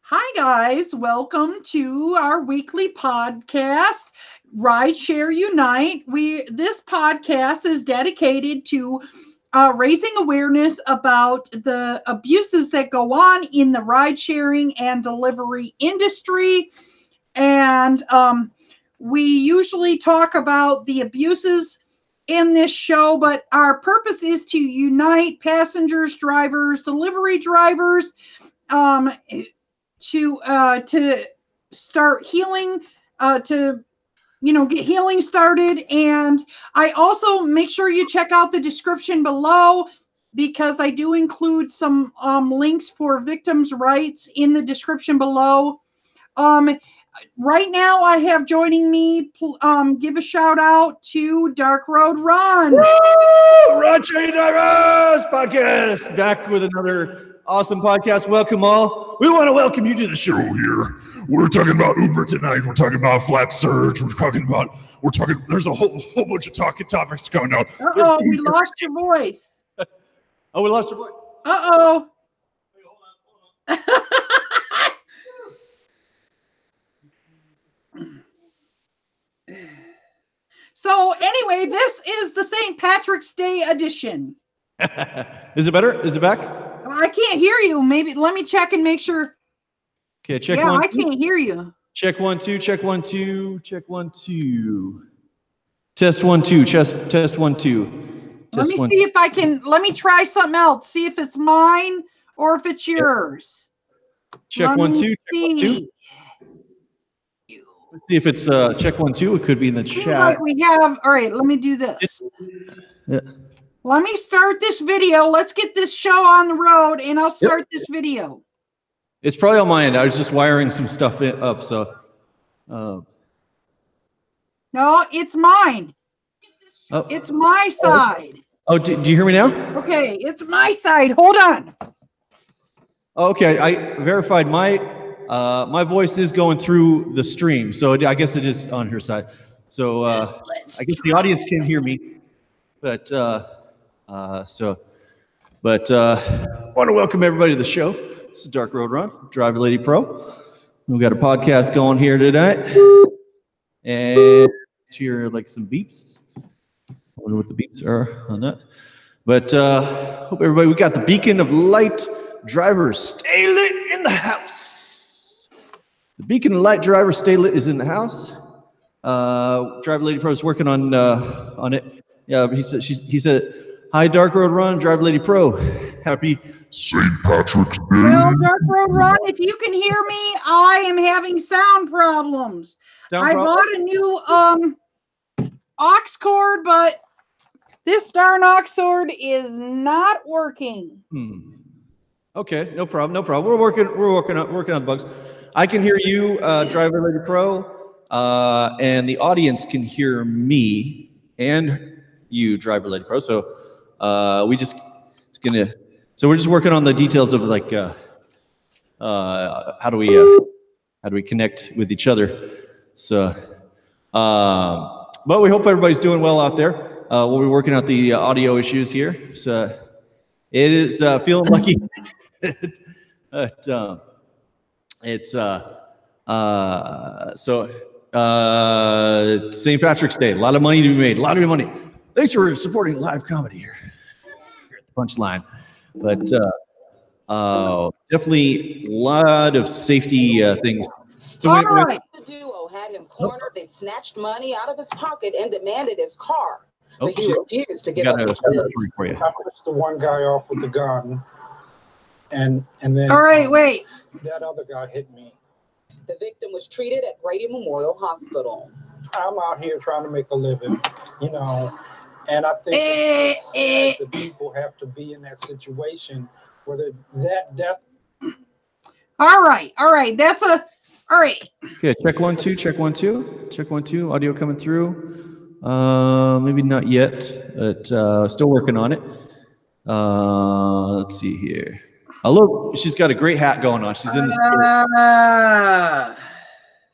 Hi guys, welcome to our weekly podcast, Rideshare Unite. This podcast is dedicated to raising awareness about the abuses that go on in the ride sharing and delivery industry. And we usually talk about the abuses in this show, but our purpose is to unite passengers, drivers, delivery drivers, to start healing, to get healing started. And I also make sure you check out the description below, because I do include some links for victims' rights in the description below. Right now I have joining me, give a shout out to Dark Road Ron. Rideshare Drivers Podcast, back with another awesome podcast. Welcome all. We want to welcome you to the show here. We're talking about Uber tonight. We're talking about flat surge. There's a whole bunch of topics coming out. Uh-oh, we lost your voice. Oh, we lost your voice. Uh-oh. Wait, hold on. So anyway, this is the St. Patrick's Day edition. Is it better? Is it back? I can't hear you. Maybe let me check and make sure. Okay, check yeah, one. I can't hear you. Check 1 2, check 1 2, check 1 2. Test 1 2, test 1 2. Let me see if I can. Let me try something else. See if it's mine or if it's yours. Check 1 2, check 1 2. Let's see if it's check 1 2. It could be in the chat. Like we have. All right, let me do this. Yeah. Let me start this video. Let's get this show on the road, and I'll start this video. It's probably on my end. I was just wiring some stuff up, so. No, it's mine. Oh. It's my side. Oh, do you hear me now? Okay, it's my side. Hold on. Okay, I verified my voice is going through the stream, so I guess it is on her side. So I guess the audience can hear me, but I want to welcome everybody to the show. This is Dark Road Run, Driver Lady Pro. We've got a podcast going here tonight, and hear like some beeps. I wonder what the beeps are on that. But hope everybody, we got the beacon of light drivers, stay lit in the house. The beacon of light driver, stay lit is in the house. Driver Lady Pro is working on it. Yeah, he said, hi, Dark Road Run, Driver Lady Pro. Happy St. Patrick's Day. Well, Dark Road Run, if you can hear me, I am having sound problems. I bought a new aux cord, but this darn aux cord is not working. Okay, no problem. We're working on the bugs. I can hear you, Driver Lady Pro, and the audience can hear me and you, Driver Lady Pro. So we're just working on the details of like how do we connect with each other. So, but we hope everybody's doing well out there. We'll be working out the audio issues here. So it is feeling lucky. It's St. Patrick's Day. A lot of money to be made. A lot of money. Thanks for supporting live comedy here at the Punchline. But definitely a lot of safety things. So all right. The duo had him cornered. They snatched money out of his pocket and demanded his car. But he refused to give up the keys. For you. I pushed the one guy off with the gun, and then all right, wait. That other guy hit me. The victim was treated at Brady Memorial Hospital. I'm out here trying to make a living, and I think the people have to be in that situation where that's. All right. That's all right. Okay, check 1 2, check 1 2, check 1 2. Audio coming through. Maybe not yet, but still working on it. Let's see here. Look, she's got a great hat going on. She's in the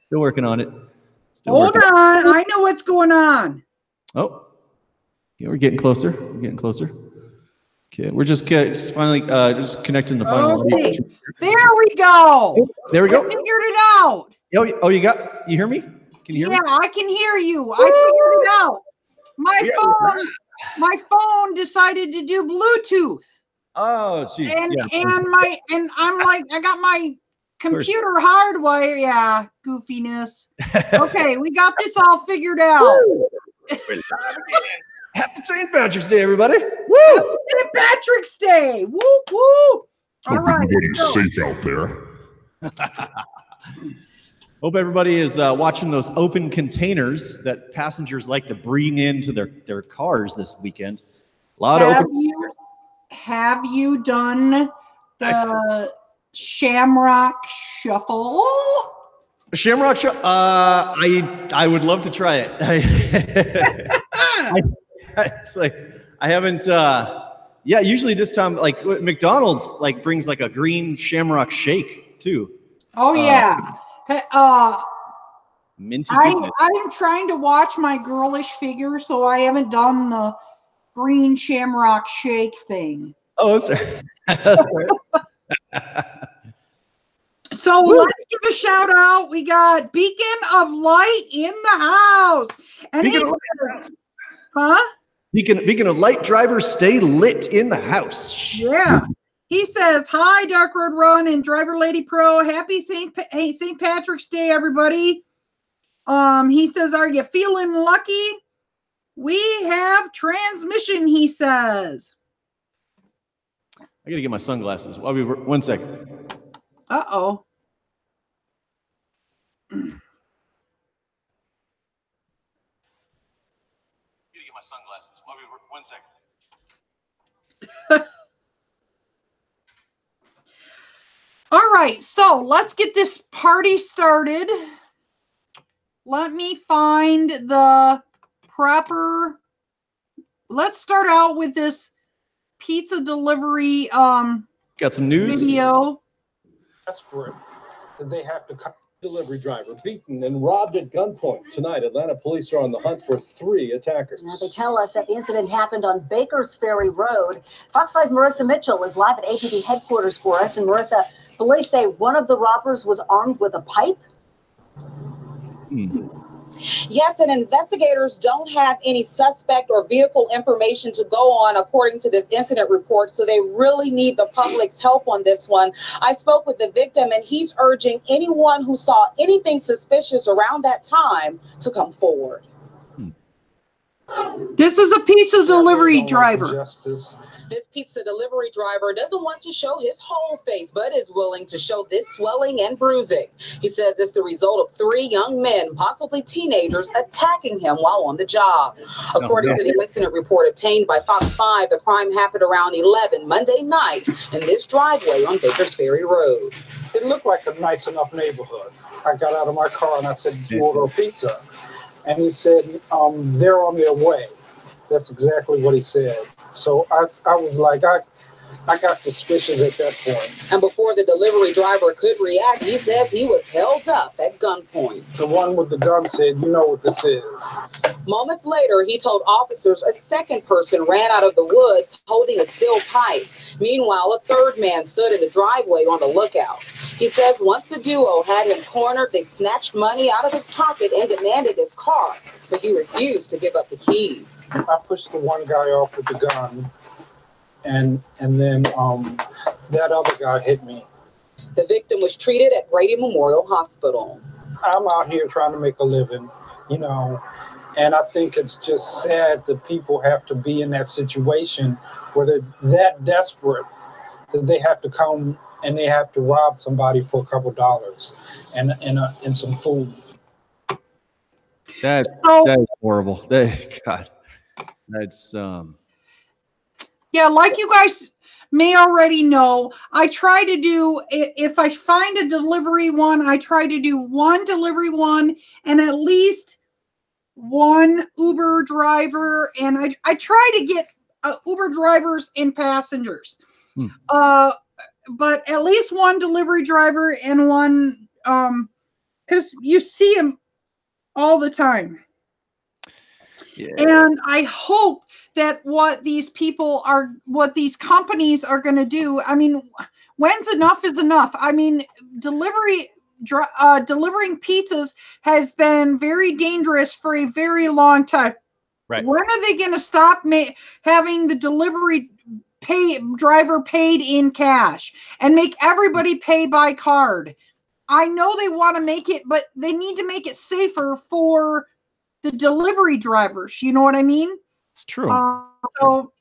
still working on it. Hold on, I know what's going on. Oh, yeah, we're getting closer. Okay, we're just finally just connecting the final audio. Okay, there we go. There we go. I figured it out. Oh, you hear me? Can you hear me? Yeah, I can hear you. I figured it out. My phone decided to do Bluetooth. Oh, geez. And I'm like, I got my computer hardwire. Yeah, goofiness. Okay, we got this all figured out. Happy St. Patrick's Day, everybody. Woo! Happy St. Patrick's Day. Woo woo. All right. Safe out there. Hope everybody is watching those open containers that passengers like to bring into their cars this weekend. A lot of open. Have you done the Shamrock Shuffle? Shamrock Shuffle. I would love to try it. It's like I haven't. Yeah, usually this time, like McDonald's, like brings like a green Shamrock shake too. Oh yeah. Minty. I'm trying to watch my girlish figure, so I haven't done the green Shamrock shake thing. Oh, that's right. That's right. So let's give a shout out. We got Beacon of Light in the house. And Beacon of Light, drivers stay lit in the house. Yeah. He says, hi, Dark Road Run and Driver Lady Pro. Happy St. Patrick's Day, everybody. He says, are you feeling lucky? We have transmission, he says. I got to get my sunglasses. I'll be 1 second. Uh-oh. Get my sunglasses. I'll be 1 second. All right, so let's get this party started. Let me find the proper. Let's start out with this pizza delivery got some news video. Desperate that they have to cut. Delivery driver beaten and robbed at gunpoint. Tonight, Atlanta police are on the hunt for 3 attackers. Now, they tell us that the incident happened on Baker's Ferry Road. Fox 5's Marissa Mitchell is live at APD headquarters for us. And Marissa, police say one of the robbers was armed with a pipe. Yes, and investigators don't have any suspect or vehicle information to go on according to this incident report, so they really need the public's help on this one. I spoke with the victim, and he's urging anyone who saw anything suspicious around that time to come forward. This is a pizza delivery driver. This pizza delivery driver doesn't want to show his whole face, but is willing to show this swelling and bruising. He says it's the result of 3 young men, possibly teenagers, attacking him while on the job. According to the incident report obtained by Fox 5, the crime happened around 11 Monday night in this driveway on Baker's Ferry Road. It looked like a nice enough neighborhood. I got out of my car and I said, "Did you order a pizza?" And he said, they're on their way. That's exactly what he said. So I was like, I got suspicious at that point. And before the delivery driver could react, he says he was held up at gunpoint. The one with the gun said, "You know what this is." Moments later, he told officers a second person ran out of the woods holding a steel pipe. Meanwhile, a third man stood in the driveway on the lookout. He says once the duo had him cornered, they snatched money out of his pocket and demanded his car, but he refused to give up the keys. I pushed the one guy off with the gun, and then that other guy hit me. The victim was treated at Brady Memorial Hospital. I'm out here trying to make a living, and I think it's just sad that people have to be in that situation where they're that desperate that they have to come and they have to rob somebody for a couple dollars and some food. That is horrible. God, that's Yeah, like you guys may already know, I try to do, if I find a delivery one, I try to do one delivery one and at least one Uber driver. And I try to get Uber drivers and passengers. But at least one delivery driver and one, because you see them all the time. Yeah. And I hope that what these companies are going to do. I mean, when's enough is enough? I mean, delivering pizzas has been very dangerous for a very long time. Right. When are they going to stop having the delivery driver paid in cash and make everybody pay by card? I know they want to make it, but they need to make it safer for the delivery drivers. You know what I mean? It's true. So,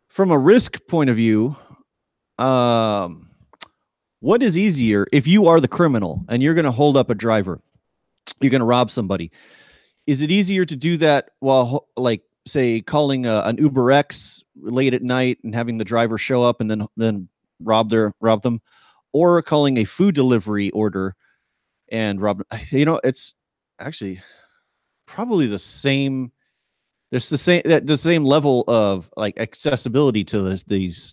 from a risk point of view, what is easier if you are the criminal and you're going to hold up a driver, you're going to rob somebody? Is it easier to do that while, like, say, calling an Uber X late at night and having the driver show up and then rob them, or calling a food delivery order and rob? It's actually probably the same. There's the same level of like accessibility to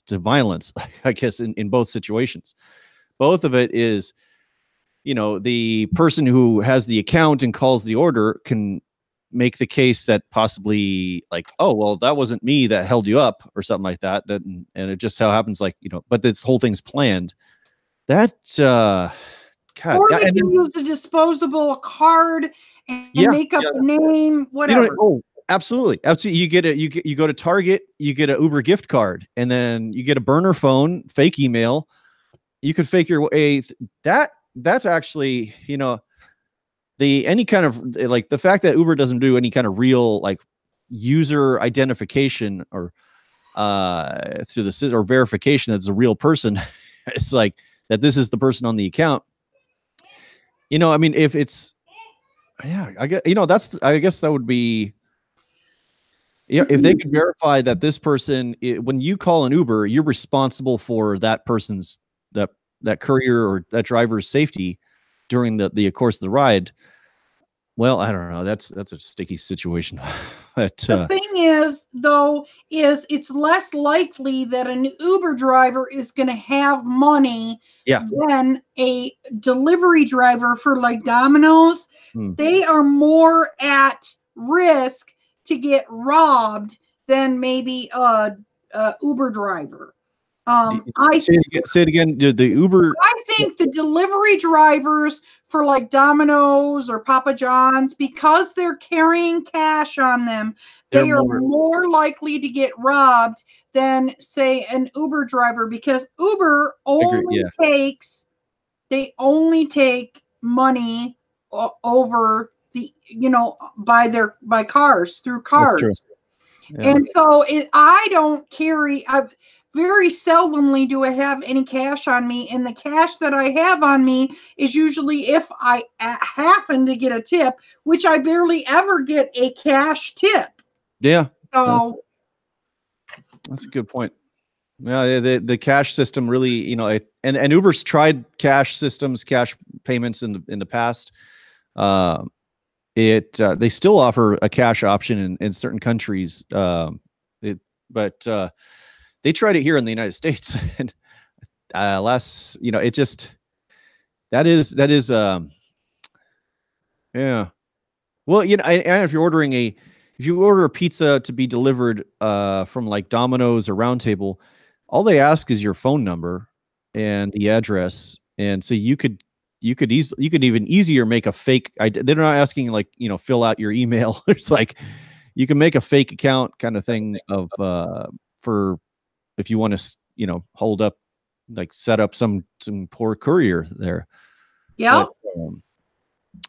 to violence, I guess, in both situations. Both of it is, the person who has the account and calls the order can make the case that possibly, like, oh, well, that wasn't me that held you up or something like that. And it just how happens, like, but this whole thing's planned. That, God. Or they can use a disposable card and make up a name, whatever. Absolutely. You go to Target, you get an Uber gift card, and then you get a burner phone, fake email. You could fake your way. That's actually, any kind of, like, the fact that Uber doesn't do any kind of real, like, user identification or through the system or verification that's a real person. It's like that this is the person on the account. I mean, if it's, I guess, I guess that would be, if they can verify that this person, when you call an Uber, you're responsible for that person's, that courier or that driver's safety during the course of the ride. Well, I don't know. That's a sticky situation. But, the thing is, though, is it's less likely that an Uber driver is going to have money than a delivery driver for, like, Domino's. They are more at risk to get robbed than maybe a Uber driver. Say it again. The Uber. I think the delivery drivers for, like, Domino's or Papa John's, because they're carrying cash on them, they are more likely to get robbed than, say, an Uber driver, because Uber only take money over the, by cars, through cards. And so I don't carry. Very seldomly do I have any cash on me, and the cash that I have on me is usually if I happen to get a tip, which I barely ever get a cash tip. Yeah. So that's a good point. Yeah, the cash system really, and Uber's tried cash systems, cash payments in the past. They still offer a cash option in certain countries. But they tried it here in the United States, and it just, that is yeah. Well, and if you order a pizza to be delivered from, like, Domino's or Round Table, all they ask is your phone number and the address, and so you could even easier make a fake. They're not asking, like, fill out your email. It's like you can make a fake account kind of thing of for if you want to, hold up, like, set up some poor courier there. Yeah.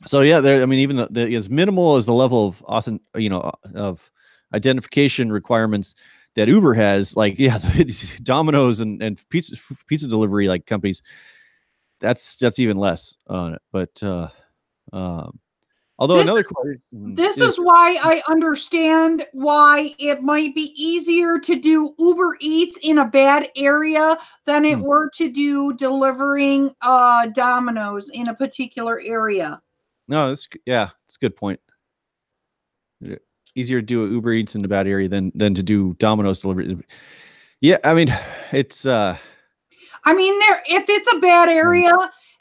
So yeah, I mean, even as minimal as the level of of identification requirements that Uber has, like, Domino's and pizza delivery, like, companies, that's even less on it. But although this is why I understand why it might be easier to do Uber Eats in a bad area than it were to do delivering Domino's in a particular area. No, it's a good point. Easier to do Uber Eats in a bad area than to do Domino's delivery. Yeah, I mean, it's. I mean, if it's a bad area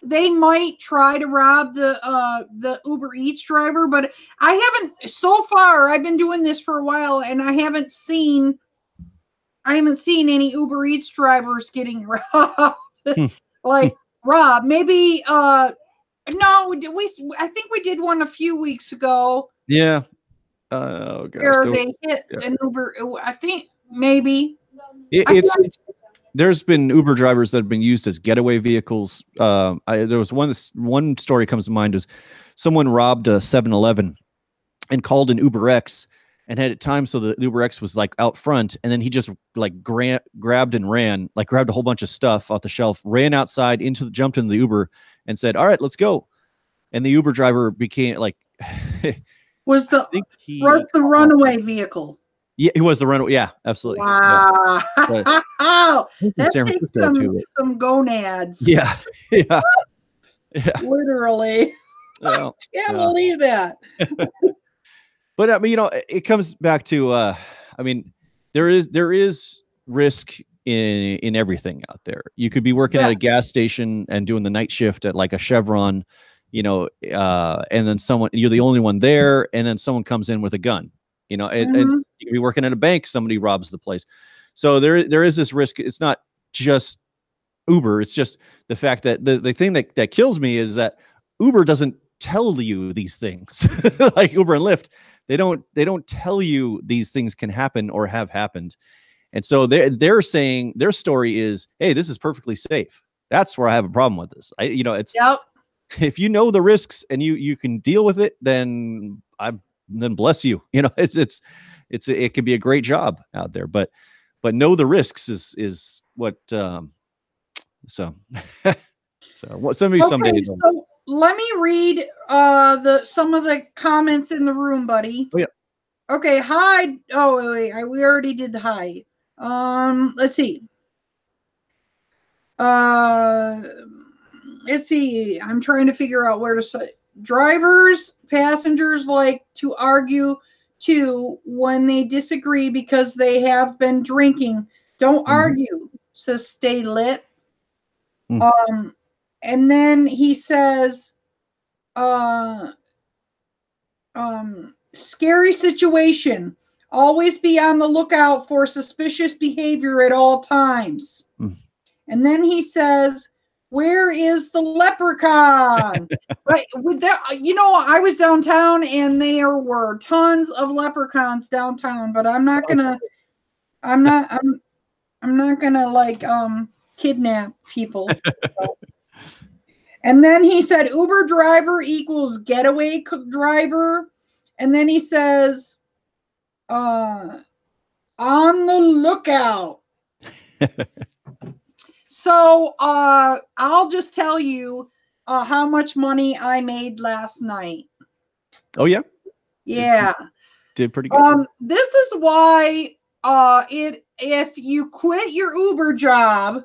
they might try to rob the Uber Eats driver, but I haven't so far. I've been doing this for a while, and I haven't seen any Uber Eats drivers getting robbed. Like robbed. Maybe no, I think we did one a few weeks ago. Yeah. Oh gosh. Where So, they hit yeah. an Uber. I think maybe it's there's been Uber drivers that have been used as getaway vehicles. There was one story comes to mind was someone robbed a 7-Eleven and called an Uber X and had it timed so the Uber X was like out front, and then he just like grabbed and ran, like grabbed a whole bunch of stuff off the shelf, ran outside jumped into the Uber and said, "All right, let's go." And the Uber driver became like was the runaway vehicle. Yeah, it was the runaway. Yeah, absolutely. Wow. Yeah. That takes some gonads. Yeah. Yeah. Yeah. Literally. Well, can't believe that. But I mean, it comes back to I mean, there is risk in everything out there. You could be working at a gas station and doing the night shift at like a Chevron, and then you're the only one there, and then someone comes in with a gun. You could be working at a bank, somebody robs the place. So there is this risk. It's not just Uber. It's just the fact that the thing that kills me is that Uber doesn't tell you these things. Like Uber and Lyft, they don't tell you these things can happen or have happened. And so they're saying their story is, hey, this is perfectly safe. That's where I have a problem with this. It's if you know the risks and you can deal with it, then bless you. It can be a great job out there, but know the risks is what so what some someday. So let me read some of the comments in the room, buddy. Oh yeah. Okay, hi. Oh wait, we already did the hi. Let's see. Let's see. I'm trying to figure out where to say. Passengers like to argue too when they disagree because they have been drinking. Don't argue, says Stay Lit. And then he says, scary situation. Always be on the lookout for suspicious behavior at all times. And then he says, where is the leprechaun? Right. With that, I was downtown and there were tons of leprechauns downtown, but I'm not gonna like kidnap people. So. And then he said Uber driver equals getaway driver. And then he says, on the lookout. So I'll just tell you how much money I made last night. Oh yeah? Yeah. Did pretty good. This is why if you quit your Uber job,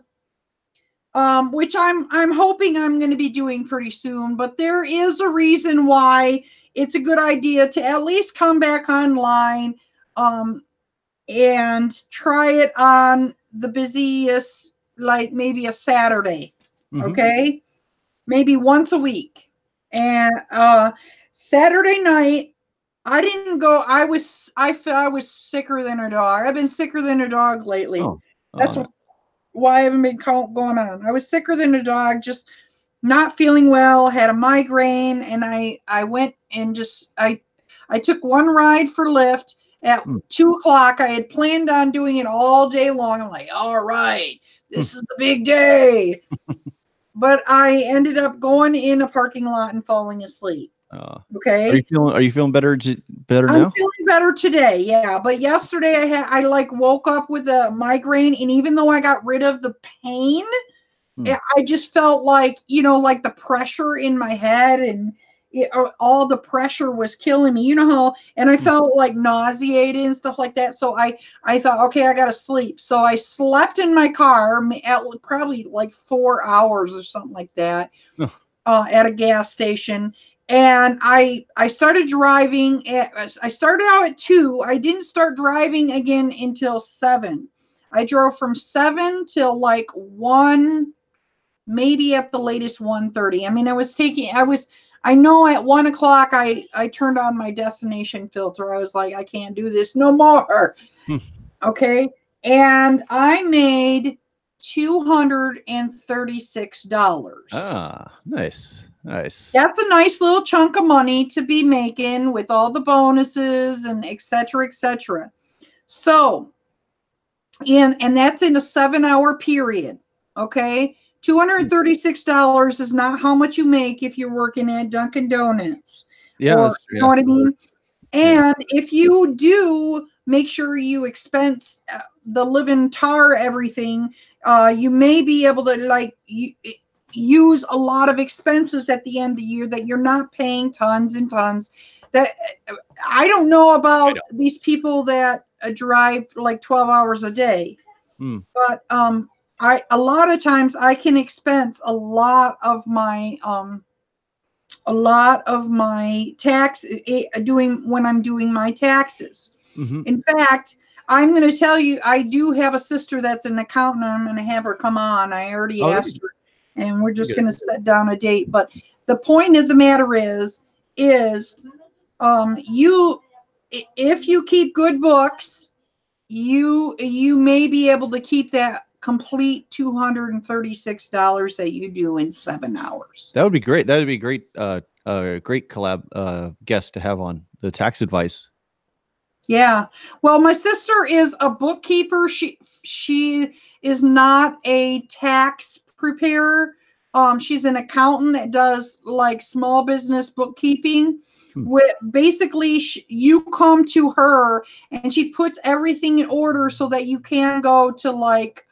which I'm hoping I'm going to be doing pretty soon, but there is a reason why it's a good idea to at least come back online and try it on the busiest, like maybe a Saturday, okay? Maybe once a week. And Saturday night, I didn't go. I was sicker than a dog. I've been sicker than a dog lately. That's why I haven't been going on. I was sicker than a dog, just not feeling well, had a migraine, and I went and I took one ride for Lyft at 2:00. I had planned on doing it all day long. I'm like, all right, this is the big day. But I ended up going in a parking lot and falling asleep. Okay. Are you feeling better now? I'm feeling better today. Yeah. But yesterday I like woke up with a migraine, and even though I got rid of the pain, I just felt like, like the pressure in my head and all the pressure was killing me, and I felt like nauseated and stuff like that. So I thought, okay, I got to sleep. So I slept in my car at probably like 4 hours or something like that at a gas station. And I started driving. I started out at 2. I didn't start driving again until 7. I drove from 7 till like 1 maybe at the latest 1:30. I mean, I know at 1 o'clock I turned on my destination filter. I was like, I can't do this no more. Okay. And I made $236. Ah, nice. Nice. That's a nice little chunk of money to be making with all the bonuses and et cetera, et cetera. So, and that's in a 7-hour period. Okay. $236 is not how much you make if you're working at Dunkin' Donuts. Yeah, Or, that's, you know what I mean? Yeah. And if you do make sure you expense the living tar everything, you may be able to like use a lot of expenses at the end of the year that you're not paying tons and tons. That I don't know about these people that drive like 12 hours a day, but a lot of times I can expense a lot of my tax doing when I'm doing my taxes. In fact, I'm going to tell you, I do have a sister that's an accountant. I'm going to have her come on. I already asked her, and we're just going to set down a date. But the point of the matter is you, if you keep good books, you may be able to keep that complete $236 that you do in 7 hours. That would be great. That would be great. Great collab guest to have on the tax advice. Yeah. Well, my sister is a bookkeeper. She is not a tax preparer. She's an accountant that does like small business bookkeeping. With basically, you come to her and she puts everything in order so that you can go to like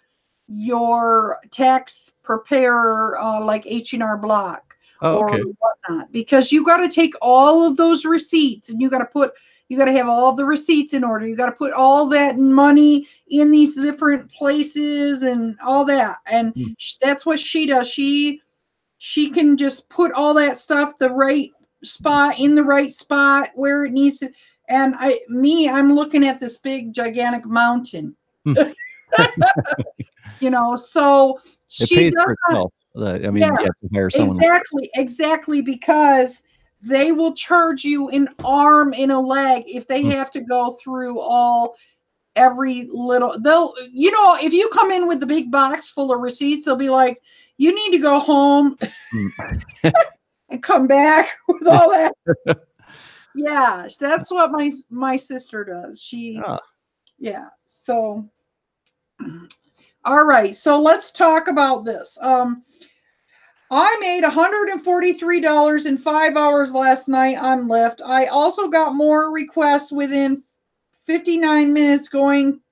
your tax preparer, like H&R Block or whatnot, because you got to take all of those receipts and you got to have all the receipts in order. You got to put all that money in these different places and all that. And that's what she does. She can just put all that stuff in the right spot where it needs to. And I'm looking at this big gigantic mountain. You know, so she does itself. I mean, yeah, to hire someone. Exactly, because they will charge you an arm and a leg if they have to go through every little. If you come in with the big box full of receipts, they'll be like, you need to go home and come back with all that. Yeah, that's what my sister does. Yeah. So, all right. So let's talk about this. I made $143 in 5 hours last night on Lyft. I also got more requests within 59 minutes going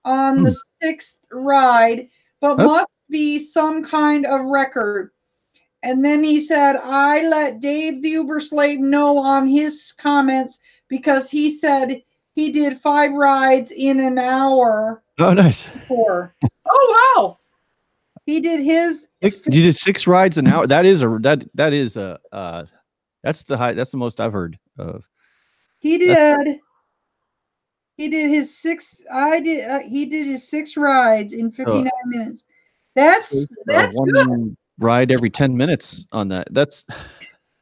on the 6th ride, but must be some kind of record. And then he said, I let Dave the Uber slave know on his comments because he said he did 5 rides in an hour. Oh, nice. Before. Oh, wow. He did his. You did 6 rides an hour. That's the most I've heard of. He did his 6. He did his 6 rides in 59 minutes. That's one good. Ride every 10 minutes on that.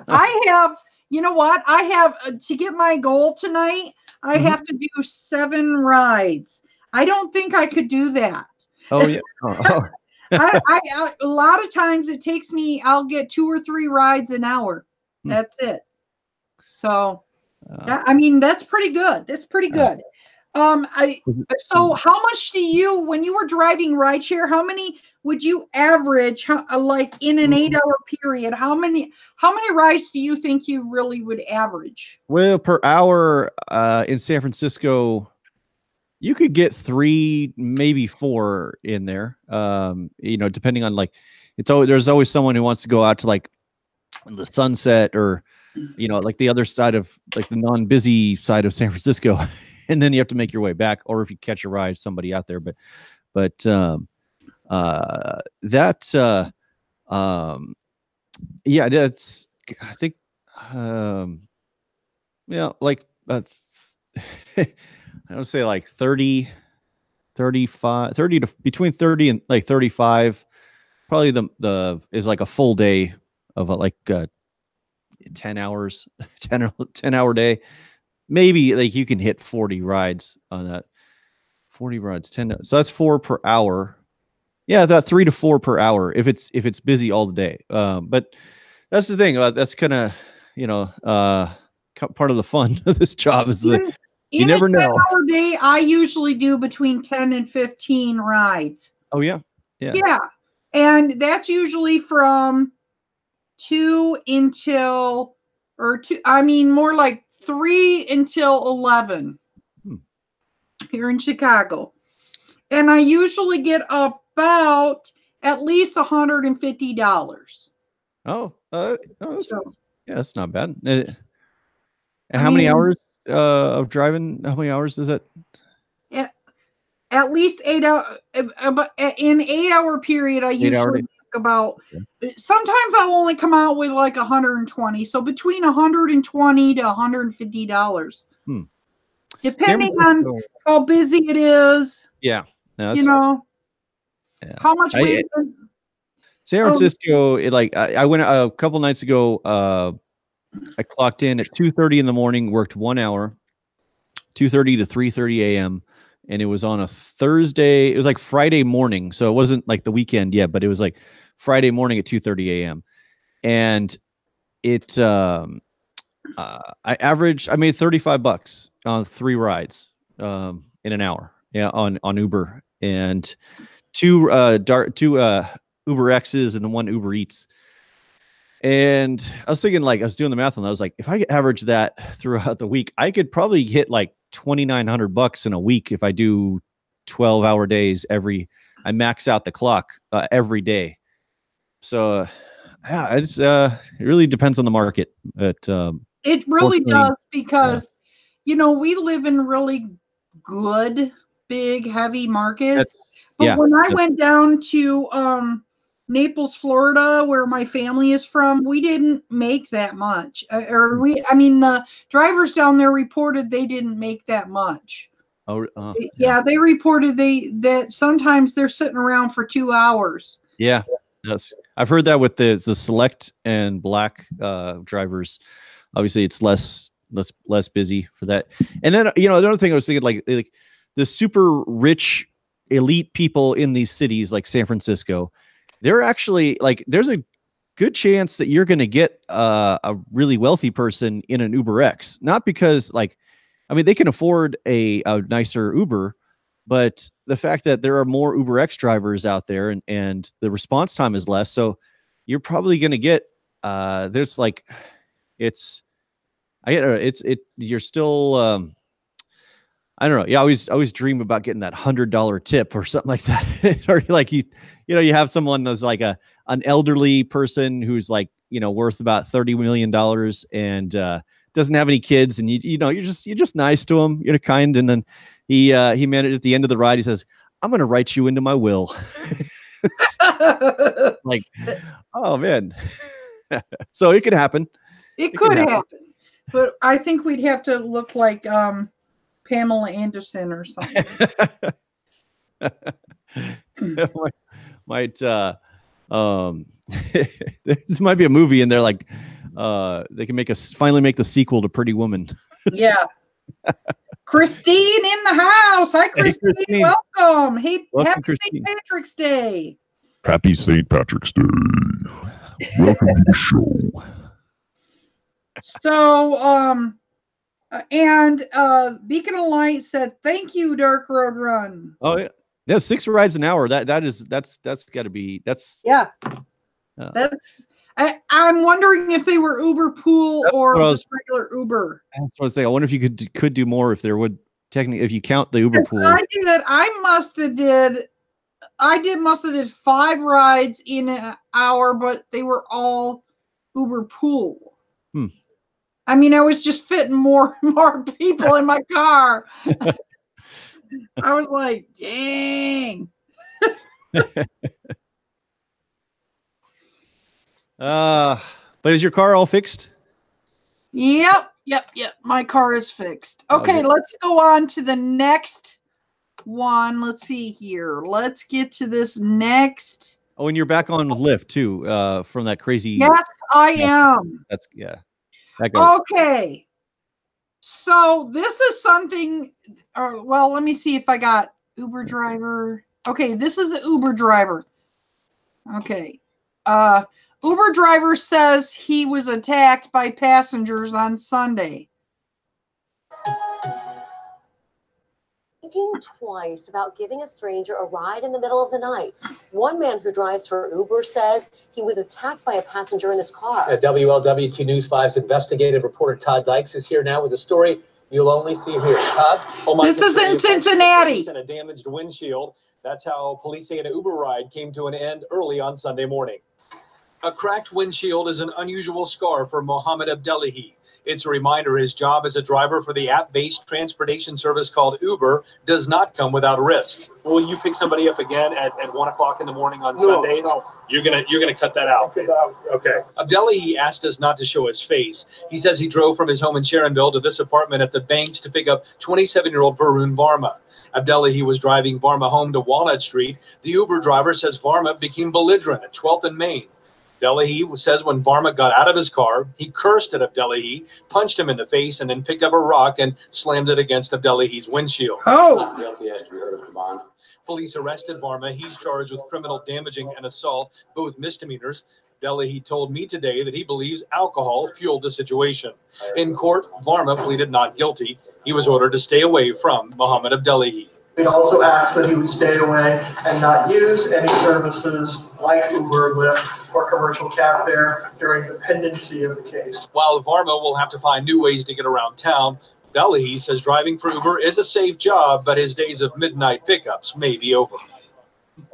I have, you know what? I have to get my goal tonight. I have to do 7 rides. I don't think I could do that. Oh yeah. A lot of times it takes me. I'll get 2 or 3 rides an hour. That's it. So, that's pretty good. That's pretty good. So how much when you were driving rideshare, how many would you average, like in an 8-hour period? How many rides do you think you really would average? Well, per hour in San Francisco, you could get 3, maybe 4 in there. Depending on there's always someone who wants to go out to like the Sunset or, like the other side of like the non-busy side of San Francisco. And then you have to make your way back, or if you catch a ride, somebody out there. But that's I think like I would say like 35 to between 30 and like 35 probably the is like a full day of like 10 hours, 10-hour day. Maybe like you can hit 40 rides on that. 40 rides, 10. So that's 4 per hour. Yeah, that 3 to 4 per hour if it's busy all the day. But that's the thing. That's kind of, part of the fun of this job is that you in never a know. 10-hour day, I usually do between 10 and 15 rides. Oh yeah. Yeah. And that's usually from 2 until, more like 3 until 11 here in Chicago. And I usually get about at least $150. Oh, So, yeah, that's not bad. And how many hours of driving? How many hours is it? At least 8 hours. In 8-hour period, I usually make about. Sometimes I'll only come out with like 120. So between $120 to $150, depending on how busy it is. Yeah, how much weight. San Francisco, I went a couple nights ago. I clocked in at 2:30 in the morning, worked 1 hour, 2:30 to 3:30 a.m. And it was on a Thursday. It was like Friday morning. So it wasn't like the weekend yet, but it was like Friday morning at 2:30 a.m. And it, I made $35 on 3 rides, in an hour. Yeah. On Uber, and two Uber X's and 1 Uber Eats. And I was thinking, like, I was doing the math on that. I was like, if I average that throughout the week, I could probably hit like $2,900 in a week if I do 12-hour days I max out the clock every day. So yeah, it's it really depends on the market. But it really does, because we live in really good, big, heavy markets. But when I went down to Naples, Florida, where my family is from, we didn't make that much. The drivers down there reported they didn't make that much. Yeah, they reported that sometimes they're sitting around for 2 hours. Yeah, I've heard that with the Select and Black drivers. Obviously, it's less busy for that. And then another thing I was thinking, like the super rich elite people in these cities like San Francisco, they're actually like, there's a good chance that you're going to get a really wealthy person in an Uber X, not because they can afford a nicer Uber, but the fact that there are more Uber X drivers out there and the response time is less. So you're probably going to get you're still, I don't know. Yeah, I always dream about getting that $100 tip or something like that. Or like you have someone that's like an elderly person who's like, worth about $30 million and doesn't have any kids, and you're just nice to him, you're kind, and then he managed at the end of the ride, he says, "I'm going to write you into my will." Like, oh man. So it could happen. It could happen. But I think we'd have to look like Pamela Anderson or something. might this might be a movie, and they're like, they can finally make the sequel to Pretty Woman. Yeah. Christine in the house. Hi, Christine. Hey, Christine. Welcome. Happy St. Patrick's Day. Happy St. Patrick's Day. Welcome to the show. So, and Beacon of Light said, "Thank you, Dark Road Run." Oh yeah, 6 rides an hour. That's got to be yeah. I'm wondering if they were Uber Pool or just regular Uber. That's what I was saying. I wonder if you could do more if there would technically, if you count the Uber Pool. I must have did 5 rides in an hour, but they were all Uber Pool. I was just fitting more people in my car. I was like, dang. But is your car all fixed? Yep. My car is fixed. Okay, let's go on to the next one. Let's see here. Let's get to this next Oh, and you're back on Lyft too, from that crazy. Yes, I am. That's that guy. Okay. So this is something, well, let me see if I got Uber driver. Okay, this is the Uber driver. Okay. Uber driver says he was attacked by passengers on Sunday. Thinking twice about giving a stranger a ride in the middle of the night. One man who drives for Uber says he was attacked by a passenger in his car. WLW2 News 5's investigative reporter Todd Dykes is here now with a story you'll only see here. Todd? This is in Cincinnati. And a damaged windshield. That's how police say an Uber ride came to an end early on Sunday morning. A cracked windshield is an unusual scar for Mohammed Abdellahi. It's a reminder his job as a driver for the app-based transportation service called Uber does not come without risk. Will you pick somebody up again at 1 o'clock in the morning on Sundays? No. You're gonna cut that out. Okay. Abdellahi asked us not to show his face. He says he drove from his home in Sharonville to this apartment at the Banks to pick up 27-year-old Varun Varma. Abdellahi was driving Varma home to Walnut Street. The Uber driver says Varma became belligerent at 12th and Main. Abdellahi says when Varma got out of his car, he cursed at Abdellahi, punched him in the face, and then picked up a rock and slammed it against Abdellahi's windshield. Oh! Police arrested Varma. He's charged with criminal damaging and assault, both misdemeanors. Abdellahi told me today that he believes alcohol fueled the situation. In court, Varma pleaded not guilty. He was ordered to stay away from Mohammed Abdellahi. We also asked that he would stay away and not use any services like Uber, Lyft, or commercial cab fare during the pendency of the case. While Varma will have to find new ways to get around town, Abdellahi says driving for Uber is a safe job, but his days of midnight pickups may be over.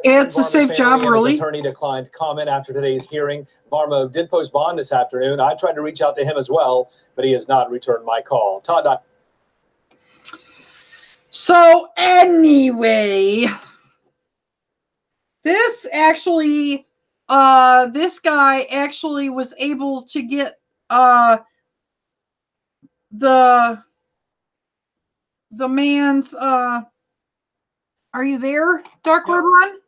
It's a safe job, really. His attorney declined comment after today's hearing. Varma did post bond this afternoon. I tried to reach out to him as well, but he has not returned my call. Todd. So anyway, this guy actually was able to get the man's are you there, Dark Red One?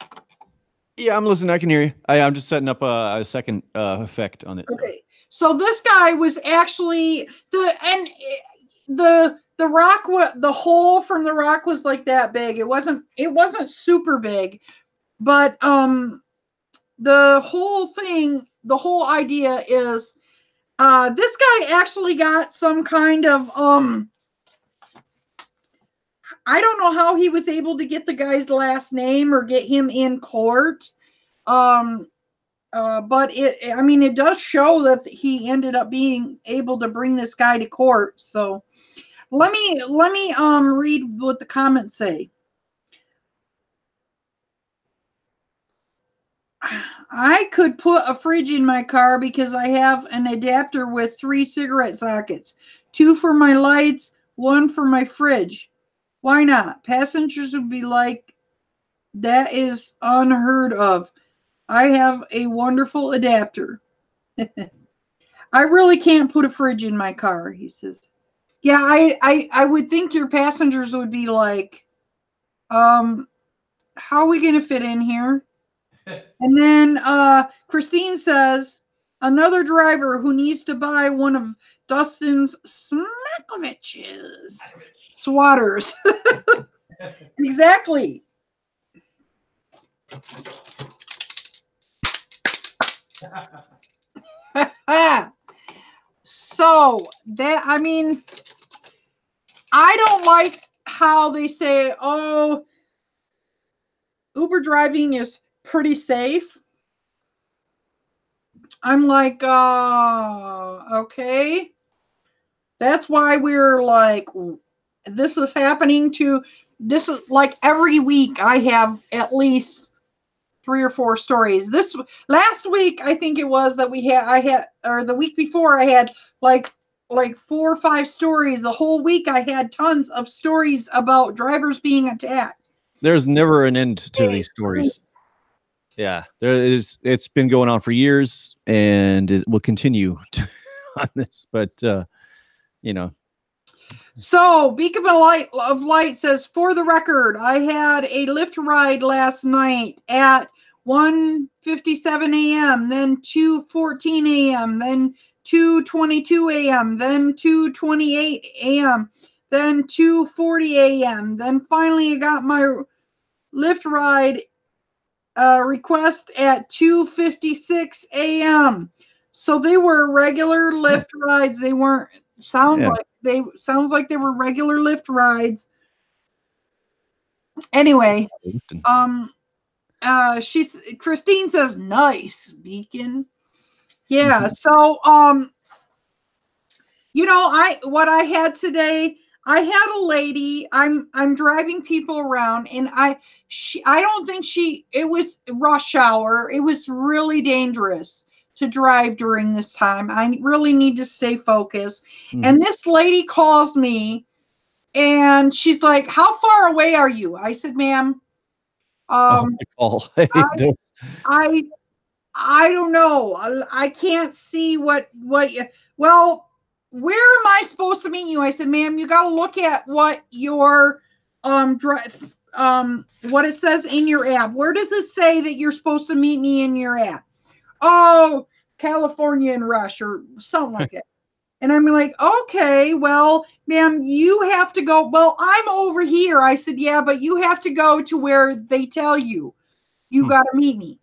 Yeah, I'm listening. I can hear you. I'm just setting up a second effect on it. Okay, so this guy was actually the rock, the hole from the rock was like that big. It wasn't super big, but the whole thing, the whole idea is this guy actually got some kind of I don't know how he was able to get the guy's last name or get him in court. But it does show that he ended up being able to bring this guy to court. So let me read what the comments say. I could put a fridge in my car because I have an adapter with 3 cigarette sockets, 2 for my lights, 1 for my fridge. Why not? Passengers would be like, that is unheard of. I have a wonderful adapter. I really can't put a fridge in my car, he says. Yeah, I would think your passengers would be like, how are we going to fit in here? And then Christine says, another driver who needs to buy one of Dustin's Smakovich's swatters. Exactly. So that, I don't like how they say, oh, Uber driving is pretty safe. I'm like, okay. That's why we're like, this is happening to, this is like every week I have at least 3 or 4 stories. This last week, I think it was that or the week before I had like 4 or 5 stories. The whole week I had tons of stories about drivers being attacked. There's never an end to these stories. Yeah, it's been going on for years, and it will continue on this. But So Beacon of Light says, for the record, I had a Lyft ride last night at 1:57 a.m., then 2:14 a.m., then 2:22 a.m., then 2:28 a.m., then 2:40 a.m. Then finally I got my Lyft ride request at 2:56 a.m. So they were regular Lyft rides. They weren't sounds like they were regular Lyft rides. Anyway, Christine says nice, Beacon. Yeah, so what I had today, I had a lady, I'm driving people around, and I don't think it was rush hour. It was really dangerous to drive during this time. I really need to stay focused. And this lady calls me and she's like, "How far away are you?" I said, "Ma'am, I don't know. I can't see what you, well, where am I supposed to meet you?" I said, "Ma'am, you got to look at what your what it says in your app. Where does it say that you're supposed to meet me in your app?" "Oh, California and Rush," or something like that. And I'm like, "Okay, well, ma'am, you have to go." "Well, I'm over here." I said, "Yeah, but you have to go to where they tell you. You got to meet me."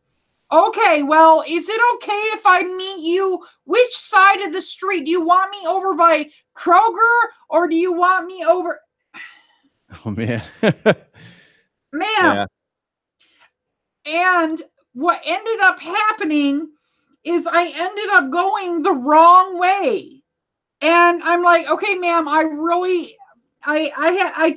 "Okay, well, is it okay if I meet you? Which side of the street? Do you want me over by Kroger or do you want me over?" Oh, man. Ma'am. And what ended up happening is I ended up going the wrong way. And I'm like, "Okay, ma'am, I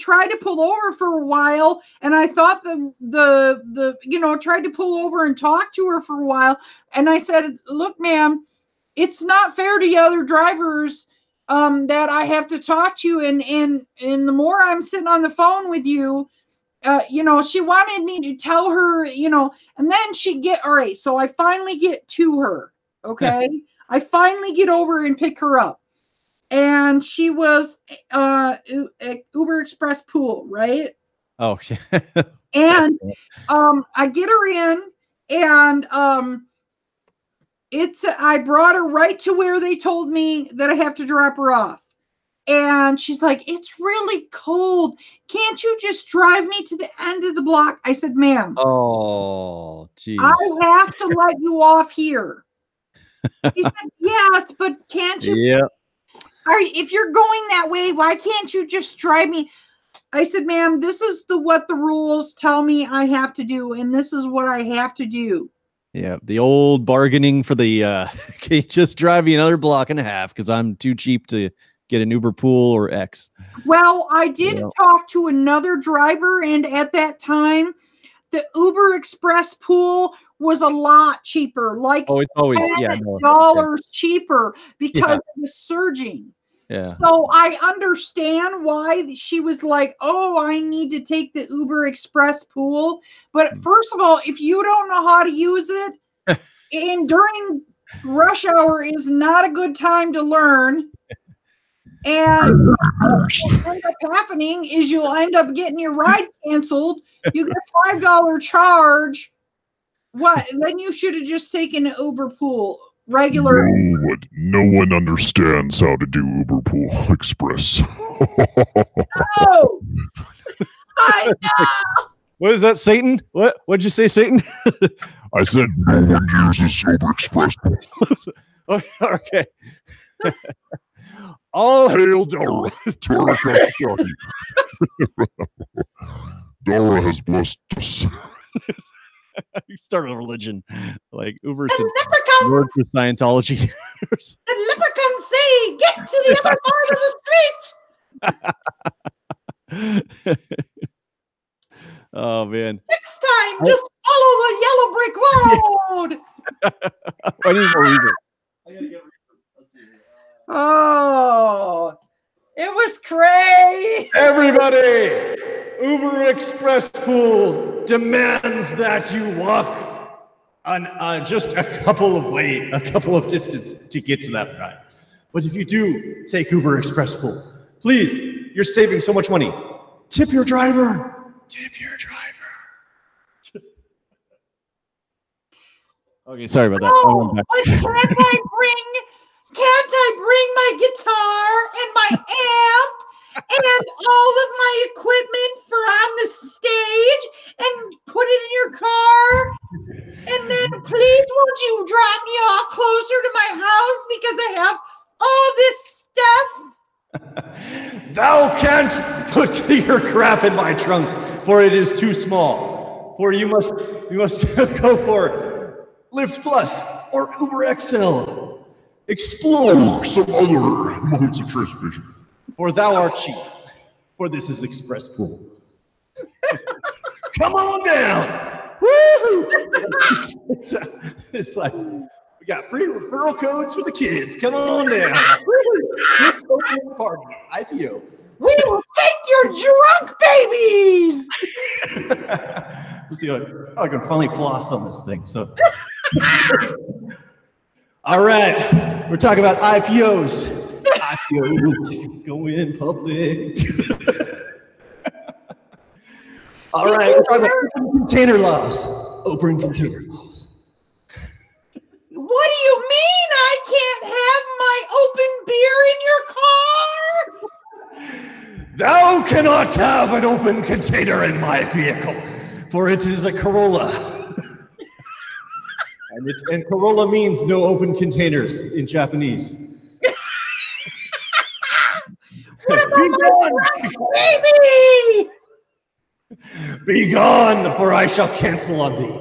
tried to pull over for a while, and I thought tried to pull over and talk to her for a while. And I said, 'Look, ma'am, it's not fair to the other drivers that I have to talk to. And the more I'm sitting on the phone with you, she wanted me to tell her, and then all right. So I finally get to her. Okay. I finally get over and pick her up. And she was Uber Express pool, right? Oh, and I get her in, and I brought her right to where they told me that I have to drop her off. And she's like, "It's really cold. Can't you just drive me to the end of the block?" I said, "Ma'am, oh, geez, I have to let you off here." She said, "Yes, but can't you?" Yeah. "If you're going that way, why can't you just drive me?" I said, "Ma'am, this is what the rules tell me I have to do, and this is what I have to do." Yeah, the old bargaining for the can you just drive me another block and a half because I'm too cheap to get an Uber pool or X. Well, I did talk to another driver, and at that time, the Uber Express pool was a lot cheaper, like it's always $10 cheaper because it was surging. Yeah. So I understand why she was like, "Oh, I need to take the Uber Express pool." But first of all, if you don't know how to use it, and during rush hour is not a good time to learn. And what ends up happening is you'll end up getting your ride canceled. You get a $5 charge. What? Then you should have just taken an Uber pool. Regular. No one understands how to do Uber Pool Express. No! I know! What is that, Satan? What'd you say, Satan? I said no one uses Uber Express. Okay. All hail Dara. Dara Dara has blessed us. You start a religion like Uber The leprechauns! Word for Scientology. The leprechauns say, "Get to the other side of the street." Oh, man. Next time, just follow the yellow brick road. I need more reason. Let's see. Oh, it was crazy. Everybody, Uber Express pool demands that you walk on just a couple of distance to get to that ride. But if you do take Uber Express pool, please, you're saving so much money. Tip your driver. Tip your driver. Okay, sorry about that. Oh, but can't I bring my guitar and my amp and all of my equipment for on the stage and put it in your car? And then please won't you drop me off closer to my house because I have all this stuff? Thou can't put your crap in my trunk, for it is too small. For you must go for Lyft Plus or Uber XL. Explore Some other modes of transportation. for thou art cheap. For this is Express Pool. Come on down. Woo! It's like we got free referral codes for the kids. Come on down. Party IPO. We will take your drunk babies. Let's see. I can finally floss on this thing. So, all right, we're talking about IPOs. IPOs go in public. All right, we're talking about open container laws. Open container laws. What do you mean I can't have my open beer in your car? Thou cannot have an open container in my vehicle, for it is a Corolla. and Corolla means no open containers in Japanese. What about my baby? Be gone, for I shall cancel on thee.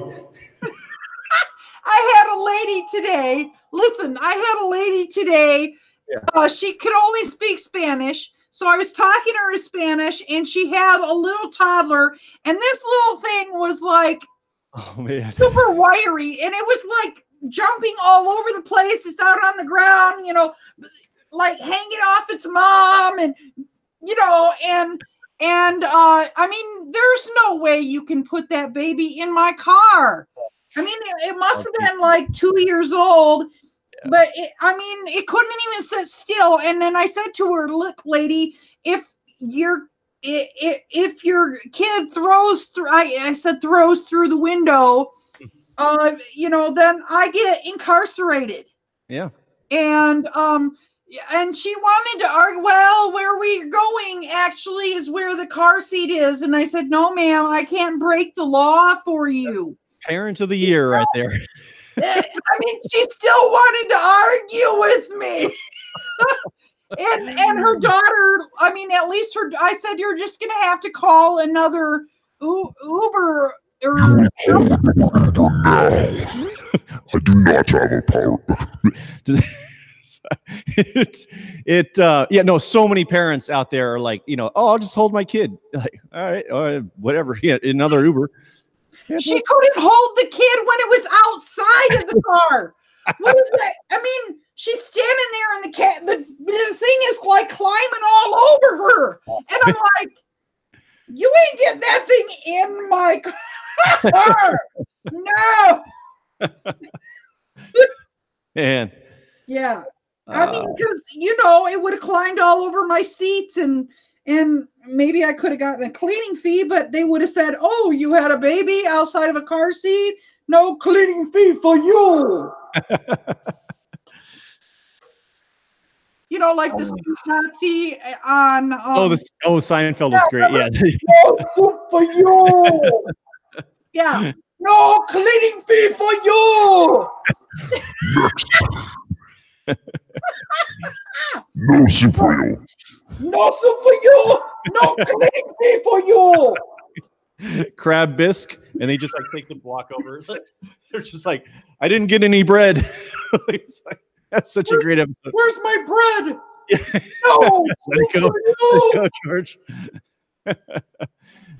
I had a lady today. Listen, I had a lady today. Yeah. She could only speak Spanish. So I was talking to her in Spanish, and she had a little toddler, and this little thing was like super wiry, and it was like jumping all over the place. It's out on the ground, you know, like hanging off its mom, and you know, and I mean, there's no way you can put that baby in my car. I mean, it must have been like 2 years old. But it couldn't even sit still. And then I said to her, "Look, lady, if your kid throws through," I said throws through the window, you know, then I get incarcerated." Yeah. And she wanted to argue. Well, where we're going actually is where the car seat is. And I said, "No, ma'am, I can't break the law for you." Parent of the year, right there. I mean, she still wanted to argue with me. and her daughter, I mean, at least I said, "You're just going to have to call another Uber." I do not have a power. No, so many parents out there are like, you know, "Oh, I'll just hold my kid." Like, all right, whatever. Yeah, another Uber. She couldn't hold the kid when it was outside of the car. What is that? I mean, she's standing there and the thing is like climbing all over her. And I'm like, you ain't getting that thing in my car. No. Man. Yeah. I mean, because, you know, it would have climbed all over my seats and maybe I could have gotten a cleaning fee, but they would have said, "Oh, you had a baby outside of a car seat? No cleaning fee for you." You know, like the Nazi on. Seinfeld was great. Yeah. No soup for you. Yeah. No cleaning fee for you. No soup for you. No soup for you. No cleaning fee for you. Crab bisque, and they just like take the block over. They're just like, "I didn't get any bread." It's like, that's such a great episode. Where's my bread? Yeah. No. Let it go. Let it go, George.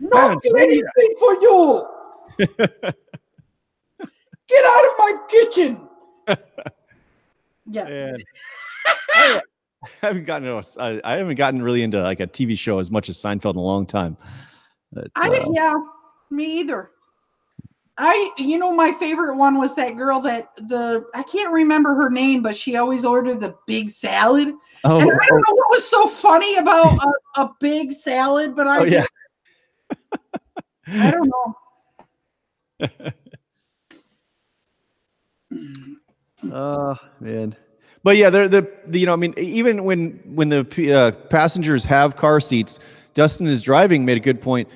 No cleaning fee for you. Get out of my kitchen. Yeah. I haven't gotten really into like a TV show as much as Seinfeld in a long time. But, Yeah, me either. You know, my favorite one was that girl I can't remember her name, but she always ordered the big salad. And I don't know what was so funny about a big salad, but I don't know. Man. But yeah, I mean, even when the passengers have car seats, Dustin is driving made a good point.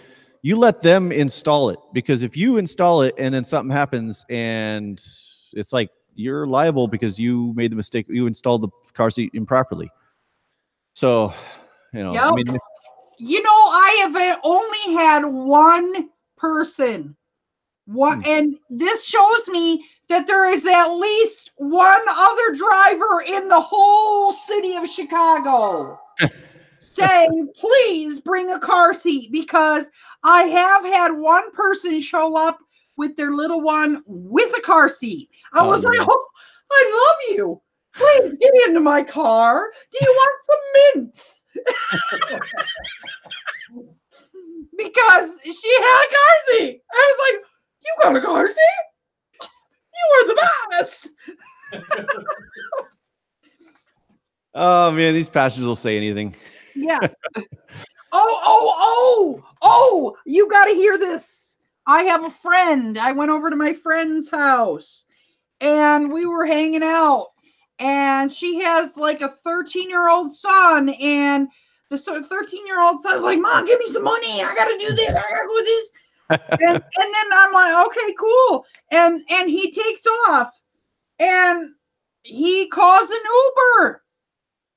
You let them install it, because if you install it and then something happens and it's like you're liable because you made the mistake, you installed the car seat improperly. So, Yep. I mean, I have only had one person. And this shows me that there is at least one other driver in the whole city of Chicago saying, please bring a car seat, because I have had one person show up with their little one with a car seat. I was like, oh, I love you. Please get into my car. Do you want some mints? Because she had a car seat. I was like, you got a car seat? You are the best. Oh man, these passengers will say anything. Yeah. You got to hear this. I have a friend. I went over to my friend's house and we were hanging out, and she has like a 13-year-old son, and the 13-year-old son's like, Mom, give me some money. I got to do this. I got to go do this. and then I'm like, okay, cool. And he takes off and he calls an Uber.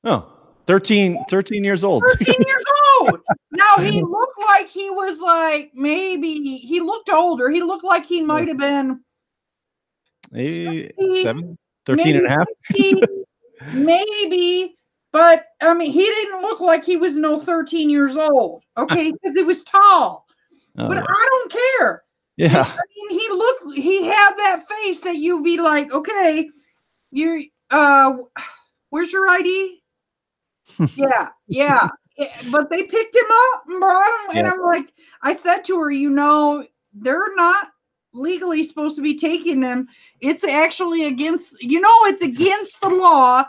Oh, 13 years old. 13 years old. Now he looked like he was like, maybe he looked older. He looked like he might have been 13 and a half. Maybe, but I mean, he didn't look like he was no 13 years old. Okay, because he was tall. But yeah. I don't care. Yeah. I mean, he had that face that you'd be like, okay, where's your ID? Yeah. But they picked him up and brought him, and I'm like, I said to her, they're not legally supposed to be taking them. It's actually against the law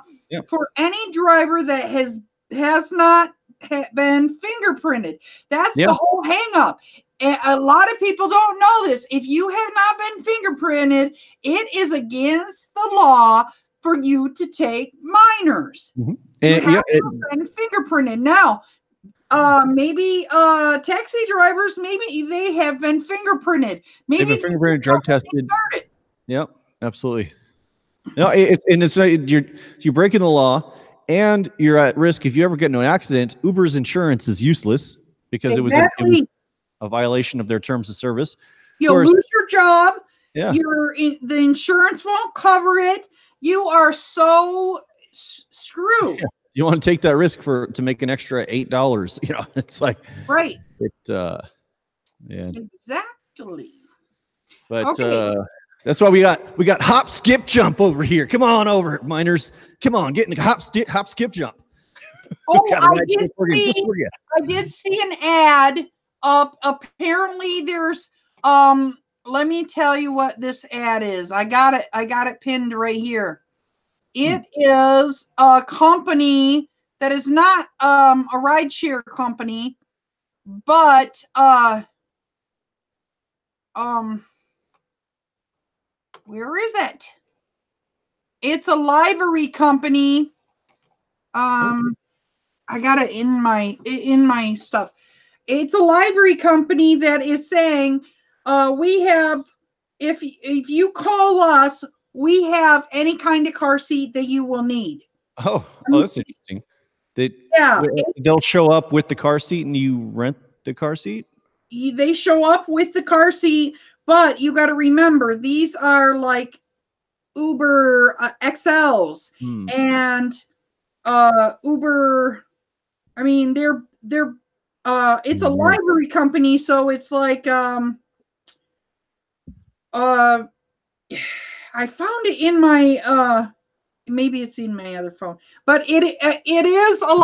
for any driver that has not been fingerprinted. That's the whole hang up. A lot of people don't know this. If you have not been fingerprinted, it is against the law for you to take minors. Mm-hmm. You have been fingerprinted. Now, maybe taxi drivers, maybe they have been fingerprinted. Maybe they've been fingerprinted, drug tested. Yep, absolutely. No, you're breaking the law, and you're at risk if you ever get into an accident. Uber's insurance is useless because it was a violation of their terms of service. You'll lose your job. Yeah. The insurance won't cover it. You are so screwed. Yeah. You want to take that risk to make an extra $8? It's like right. Exactly. But that's why we got hop, skip, jump over here. Come on over, miners. Come on, get in the hop, skip, jump. Oh, I did see an ad up. Apparently, there's let me tell you what this ad is. I got it pinned right here. It is a company that is not a rideshare company, but where is it? It's a livery company. I got it in my stuff. It's a livery company that is saying, we have, if you call us, we have any kind of car seat that you will need. Oh, that's interesting. They'll show up with the car seat and you rent the car seat? They show up with the car seat, but you got to remember, these are like Uber XLs and Uber. I mean, they're it's a livery company, so it's like I found it in my maybe it's in my other phone, but it is a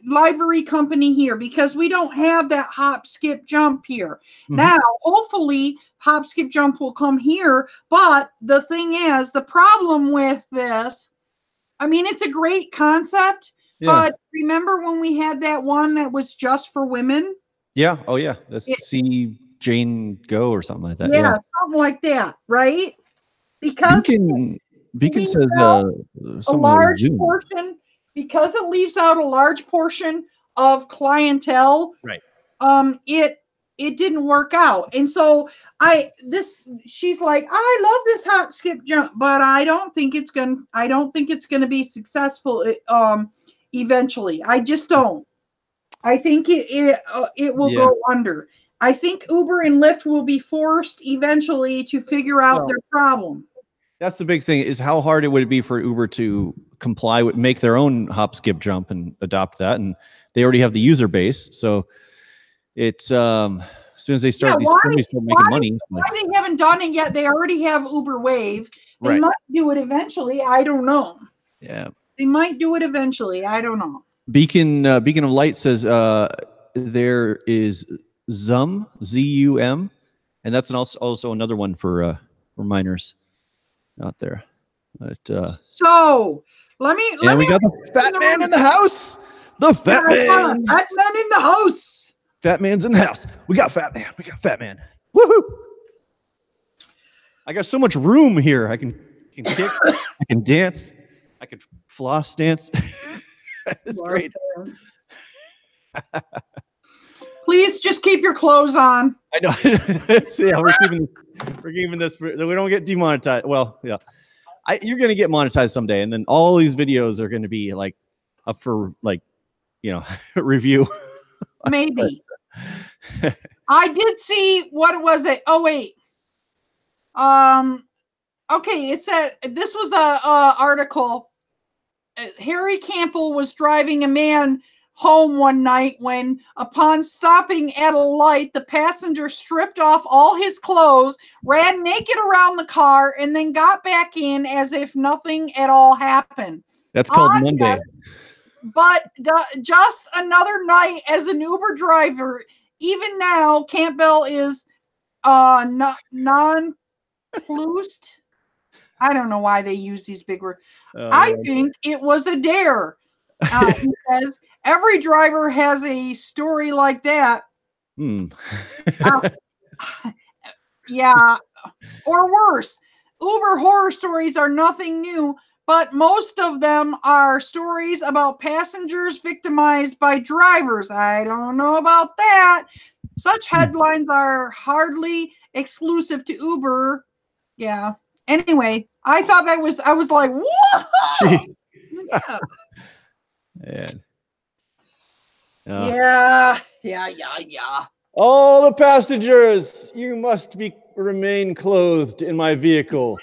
livery company here, because we don't have that hop, skip, jump here. Now, hopefully hop, skip, jump will come here, but the thing is, the problem with this, I mean, it's a great concept, but remember when we had that one that was just for women? Yeah. Oh yeah. That's See Jane Go or something like that. Yeah, something like that, right? Because Beacon leaves says out a someone large Zoom. portion, because it leaves out a large portion of clientele. Right. It didn't work out. And so she's like, I love this hop skip jump, but I don't think it's gonna be successful eventually. I just don't. I think it will go under. I think Uber and Lyft will be forced eventually to figure out their problem. That's the big thing, is how hard it would be for Uber to comply with, make their own hop skip jump and adopt that. And they already have the user base. So it's as soon as they start these companies start making money. Why they haven't done it yet? They already have Uber Wave. They might do it eventually. I don't know. Yeah. They might do it eventually. I don't know. Beacon of Light says there is Zum, ZUM, and that's also another one for minors out there. But, so let me. We got the fat man in the house. The fat man. Fat man in the house. Fat man's in the house. We got fat man. We got fat man. Woohoo! I got so much room here. I can kick. I can dance. I can floss dance. It's great. Please just keep your clothes on. I know. Yeah, we're keeping this. We don't get demonetized. Well, yeah, you're gonna get monetized someday, and then all these videos are gonna be like up for review. Maybe. I did see, what was it? Oh wait. Okay, it said this was a article. Harry Campbell was driving a man home one night when, upon stopping at a light, the passenger stripped off all his clothes, ran naked around the car, and then got back in as if nothing at all happened. That's called Monday. Yes, but just another night as an Uber driver. Even now, Campbell is nonplussed. I don't know why they use these big words. I think it was a dare. He says every driver has a story like that. Yeah, or worse. Uber horror stories are nothing new, but most of them are stories about passengers victimized by drivers. I don't know about that. Such headlines are hardly exclusive to Uber. Yeah. Anyway, I thought I was like, whoa! Yeah. All the passengers, you must remain clothed in my vehicle,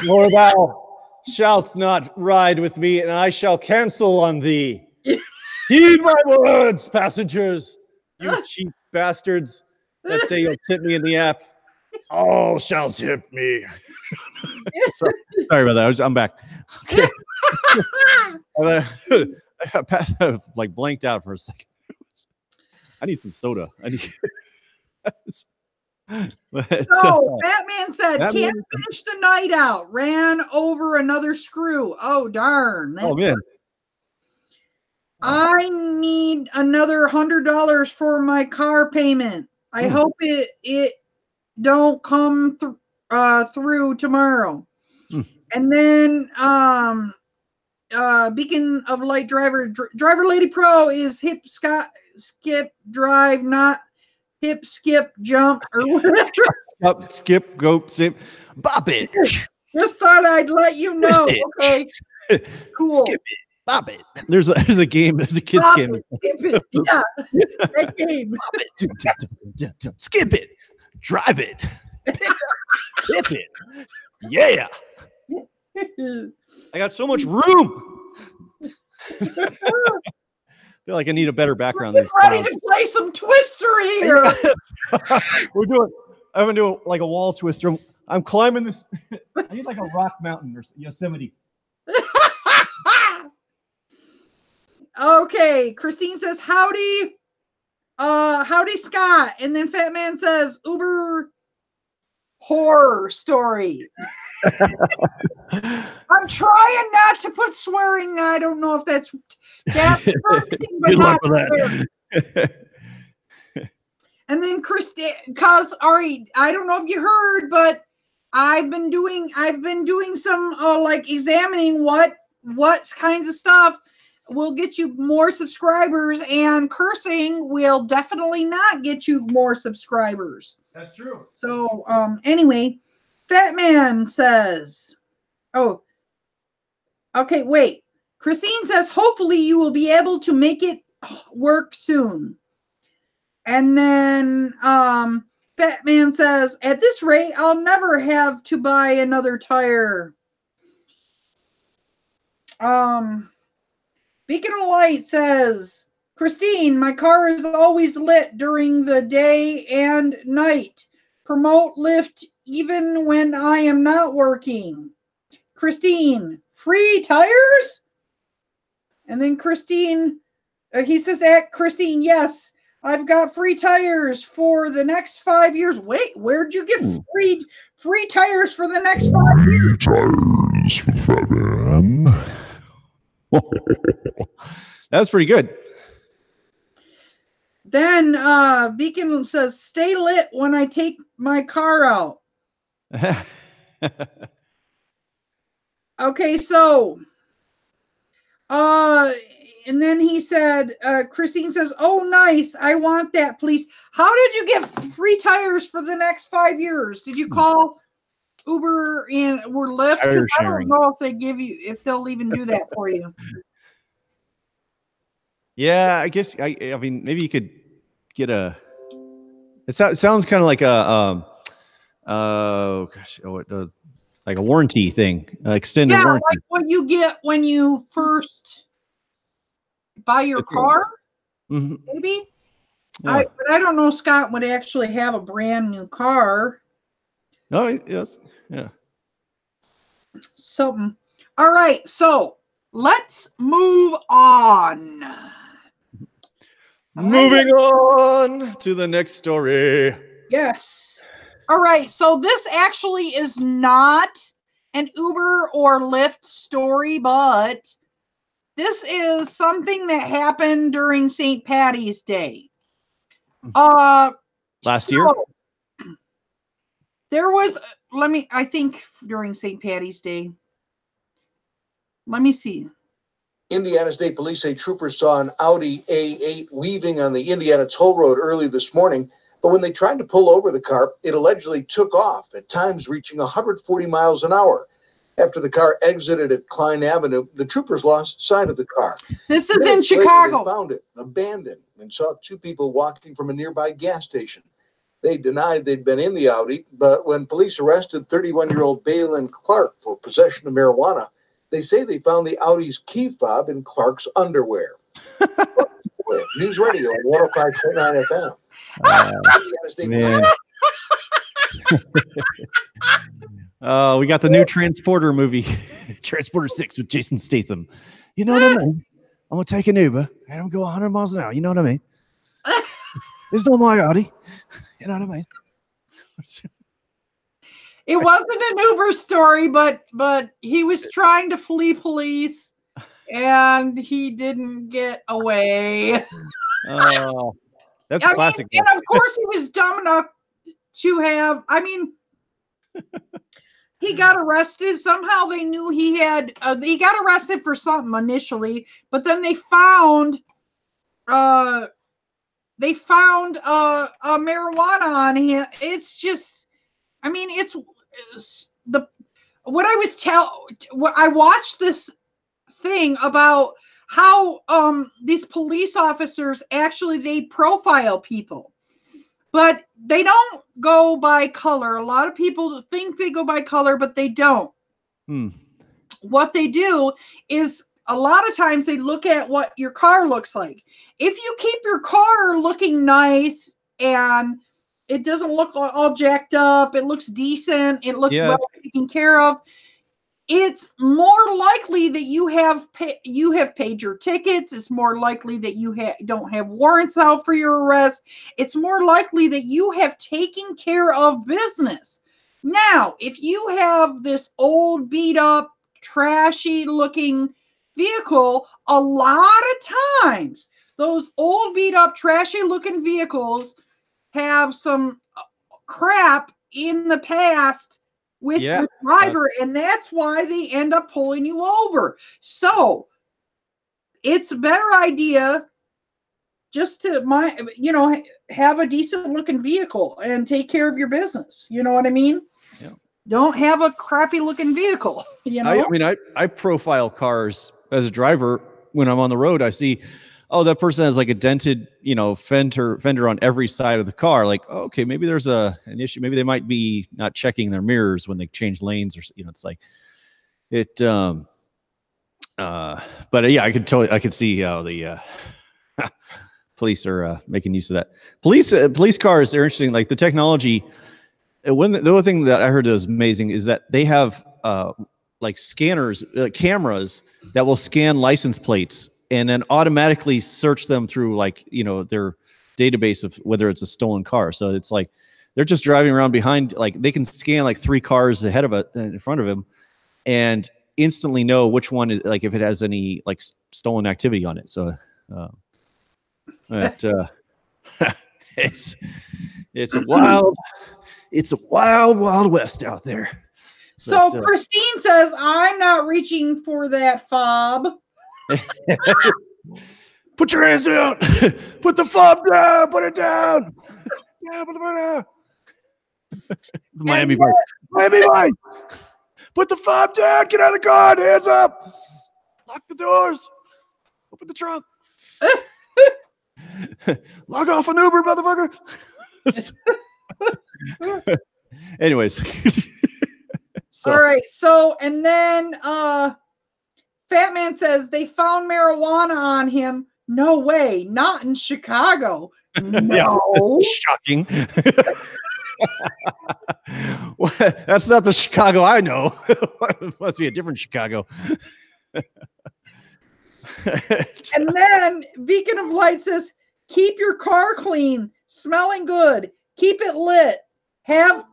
or thou shalt not ride with me, and I shall cancel on thee. Heed my words, passengers, you cheap bastards that say you'll tip me in the app. All shall tip me. Sorry about that. I'm back. Okay. I like blanked out for a second. I need some soda. Batman said, can't finish the night out. Ran over another screw. Oh, darn. Man. I need another $100 for my car payment. I hope it don't come through tomorrow. And then Beacon of Light Driver Lady Pro is hip skip drive, not hip skip jump or whatever. Skip, go, zip, bop it. Just thought I'd let you know. Okay, cool. Skip it, bop it. There's a game. There's a kids bop game. It, skip it. Yeah, that game. Bop it. Skip it. Drive it. Tip it. Yeah. I got so much room. I feel like I need a better background. We're ready to play some Twister here. I'm gonna do like a wall twister. I'm climbing this. I need like a rock mountain or Yosemite. Okay, Christine says howdy Scott, and then Fat Man says Uber horror story. I'm trying not to put swearing. I don't know if that's perfect, but good luck not with that. And then Christine, cause Ari, I don't know if you heard, but I've been doing some like examining what kinds of stuff will get you more subscribers, and cursing will definitely not get you more subscribers. That's true. So anyway, Fat Man says, oh, okay, wait. Christine says, hopefully you will be able to make it work soon. And then Fat Man says, at this rate, I'll never have to buy another tire. Beacon of Light says, Christine, my car is always lit during the day and night. Promote Lyft even when I am not working. Christine, free tires? And then Christine, he says at Christine, yes, I've got free tires for the next 5 years. Wait, where'd you get free tires for the next 5 years? Tires for the Fat Man. That was pretty good. Then Beacon says, stay lit when I take my car out. Okay, so and then he said, Christine says, oh, nice. I want that, please. How did you get free tires for the next 5 years? Did you call Uber or Lyft? Tire I sharing. don't know if they'll even do that for you. Yeah, I guess I mean maybe you could get a. It sounds kind of like a what does like a warranty thing, extended warranty. Like what you get when you first buy your car, maybe. Yeah. But I don't know. Scott would actually have a brand new car. Oh yes, yeah. Something. All right, so let's move on. Moving on to the next story. Yes. All right, so this actually is not an Uber or Lyft story, but this is something that happened during St. Patty's Day. Last year? There was, I think during St. Patty's Day. Let me see. Indiana State Police say troopers saw an Audi A8 weaving on the Indiana Toll Road early this morning, but when they tried to pull over the car, it allegedly took off, at times reaching 140 miles an hour. After the car exited at Klein Avenue, the troopers lost sight of the car. This is in Chicago. They found it abandoned and saw two people walking from a nearby gas station. They denied they'd been in the Audi, but when police arrested 31-year-old Balin Clark for possession of marijuana, they say they found the Audi's key fob in Clark's underwear. News Radio on 105.9 FM. Man. We got the new Transporter movie, Transporter 6 with Jason Statham. You know what I mean? I'm going to take an Uber and I'm going to go 100 miles an hour. You know what I mean? It's not my Audi. You know what I mean? It wasn't an Uber story, but he was trying to flee police and he didn't get away. Oh, that's classic. And of course he was dumb enough to have, he got arrested. Somehow they knew he got arrested for something initially, but then they found marijuana on him. It's just, I watched this thing about how these police officers actually they profile people, but they don't go by color. A lot of people think they go by color, but they don't. What they do is a lot of times they look at what your car looks like. If you keep your car looking nice and it doesn't look all jacked up, it looks decent, it looks well taken care of, it's more likely that you have paid your tickets. It's more likely that you don't have warrants out for your arrest. It's more likely that you have taken care of business. Now, if you have this old, beat up, trashy looking vehicle, a lot of times those old, beat up, trashy looking vehicles have some crap in the past with the driver, and that's why they end up pulling you over. So it's a better idea just to have a decent looking vehicle and take care of your business. You know what I mean? Yeah. Don't have a crappy looking vehicle. I profile cars as a driver. When I'm on the road, I see, oh, that person has like a dented, fender on every side of the car. Like, oh, okay, maybe there's an issue. Maybe they might be not checking their mirrors when they change lanes, or it's like it. But yeah, I could see how the police are making use of that. Police cars are interesting. Like the technology. The other thing that I heard that was amazing is that they have like scanners, cameras that will scan license plates and then automatically search them through their database of whether it's a stolen car. So it's like they're just driving around behind, like they can scan like 3 cars ahead of it in front of him and instantly know which one is, like, if it has any like stolen activity on it. So it's a wild west out there. So Christine says, I'm not reaching for that fob. Put your hands down. Put the fob down. Put it down. Miami Vice. Miami Vice. Put the fob down. Get out of the car. Hands up. Lock the doors. Open the trunk. Log off an Uber, motherfucker. Anyways. All right. So, and then Fat Man says they found marijuana on him. No way. Not in Chicago. No. Shocking. Well, that's not the Chicago I know. It must be a different Chicago. And then Beacon of Light says, keep your car clean, smelling good, keep it lit, have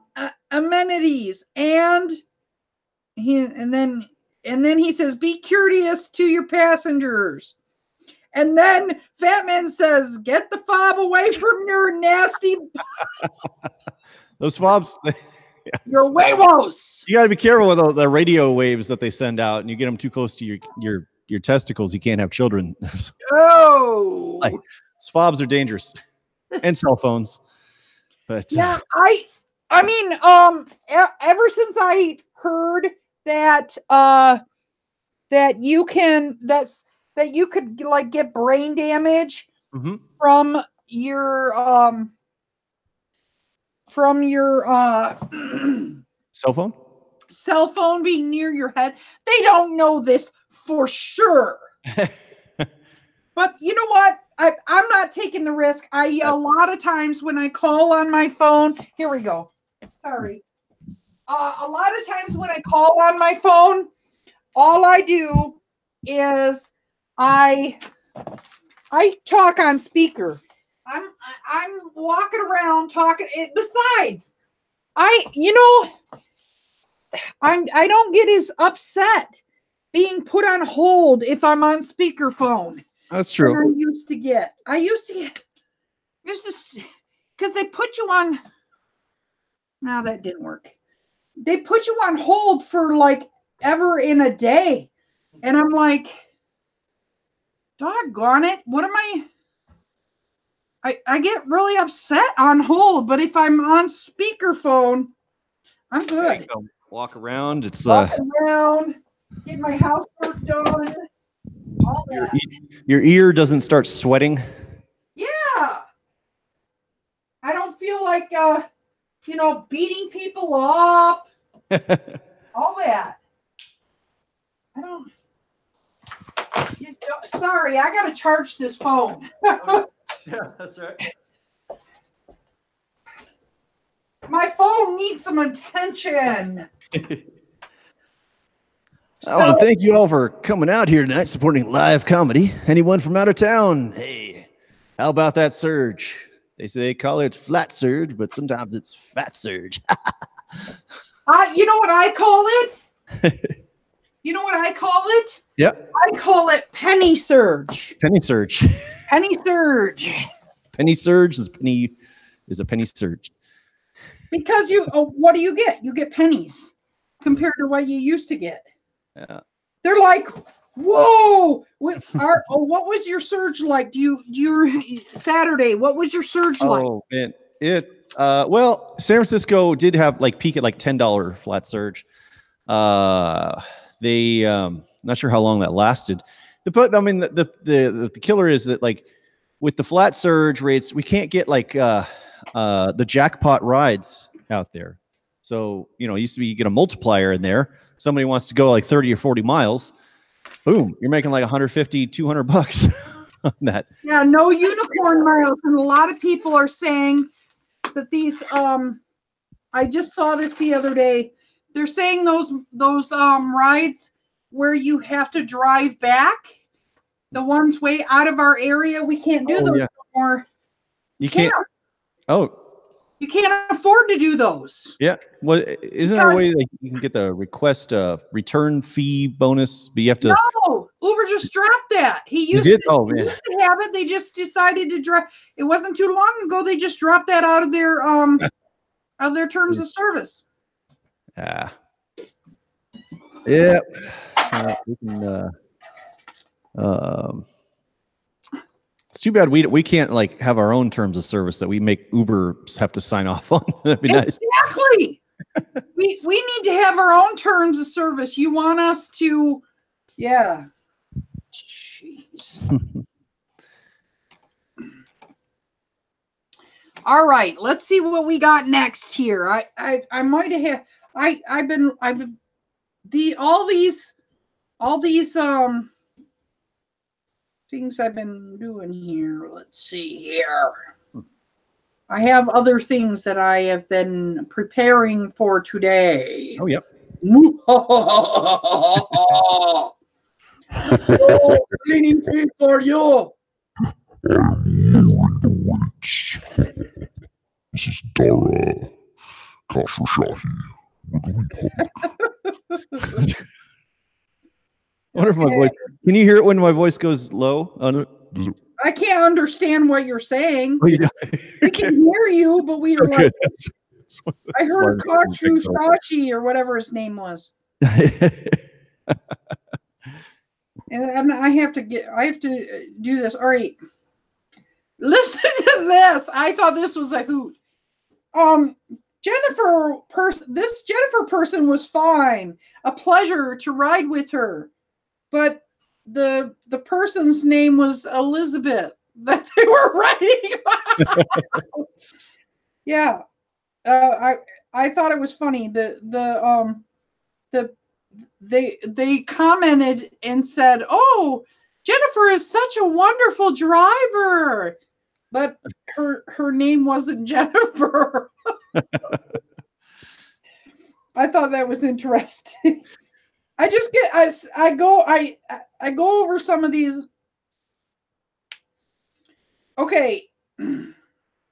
amenities, and then he says, be courteous to your passengers. And then Fat Man says, get the fob away from your nasty those fobs. Your huevos. You got to be careful with the radio waves that they send out, and you get them too close to your testicles, you can't have children. Oh, like fobs are dangerous, and cell phones. But yeah, I mean, ever since I heard that that you could like get brain damage from your cell phone being near your head. They don't know this for sure. But you know what? I'm not taking the risk. A lot of times when I call on my phone, here we go. Sorry. A lot of times when I call on my phone, all I do is I talk on speaker. I'm walking around talking. Besides, I don't get as upset being put on hold if I'm on speakerphone. That's true. I used to get because they put you on. No, that didn't work. They put you on hold for like ever in a day, and I'm like, doggone it! What am I get really upset on hold, but if I'm on speakerphone, I'm good. Walk around. It's walk around, get my housework done. All that. Your ear doesn't start sweating. Yeah, I don't feel like beating people up. All that. I don't. Sorry, I gotta charge this phone. Yeah, that's right. My phone needs some attention. I want to thank you all for coming out here tonight, supporting live comedy. Anyone from out of town? Hey, how about that surge? They say they call it flat surge, but sometimes it's fat surge. You know what I call it? You know what I call it? Yep. I call it penny surge. Penny surge. Penny surge. Penny surge is a penny surge. Because what do you get? You get pennies. compared to what you used to get. Yeah. They're like, whoa! What was your surge like? Saturday? What was your surge like? Oh man, well, San Francisco did have like peak at like $10 flat surge. Not sure how long that lasted. The killer is that like with the flat surge rates, we can't get like the jackpot rides out there. So it used to be you get a multiplier in there. Somebody wants to go like 30 or 40 miles. Boom, you're making like 150, $200 on that. Yeah, no unicorn miles, and a lot of people are saying that these. I just saw this the other day. They're saying those rides where you have to drive back, the ones way out of our area, we can't do those anymore. You can't. Oh. You can't afford to do those. Yeah. Well, isn't there a way that you can get the request return fee bonus? But you have to. No, Uber just dropped that. He used to have it. They just decided to drop. It wasn't too long ago. They just dropped that out of their terms of service. Yeah. We can. It's too bad we can't like have our own terms of service that we make Uber have to sign off on. That'd be nice. Exactly. we need to have our own terms of service. You want us to, yeah. Jeez. All right, let's see what we got next here. I might have all these things I've been doing here. Let's see here. I have other things that I have been preparing for today. Oh, yep. Cleaning fee for you. This is Dara Khosrowshahi. We're going home. I wonder if my voice. Can you hear it when my voice goes low? I can't understand what you're saying. Oh, yeah. We can hear you, but we are like. I heard Khosrowshahi or whatever his name was. And I have to do this. All right. Listen to this. I thought this was a hoot. This Jennifer person was fine. A pleasure to ride with her. But the person's name was Elizabeth that they were writing about. Yeah. I thought it was funny. They commented and said, "Oh, Jennifer is such a wonderful driver," but her name wasn't Jennifer. I thought that was interesting. I go over some of these. Okay,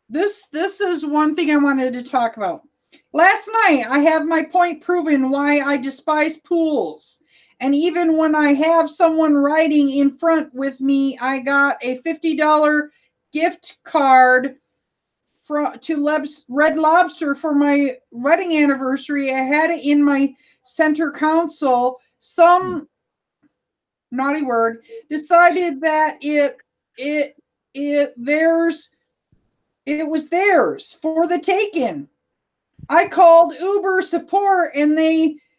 this is one thing I wanted to talk about. Last night, I have my point proven why I despise pools. And even when I have someone riding in front with me, I got a $50 gift card to Red Lobster for my wedding anniversary. I had it in my center console. Some naughty word decided that it was theirs for the taking. I called Uber support, and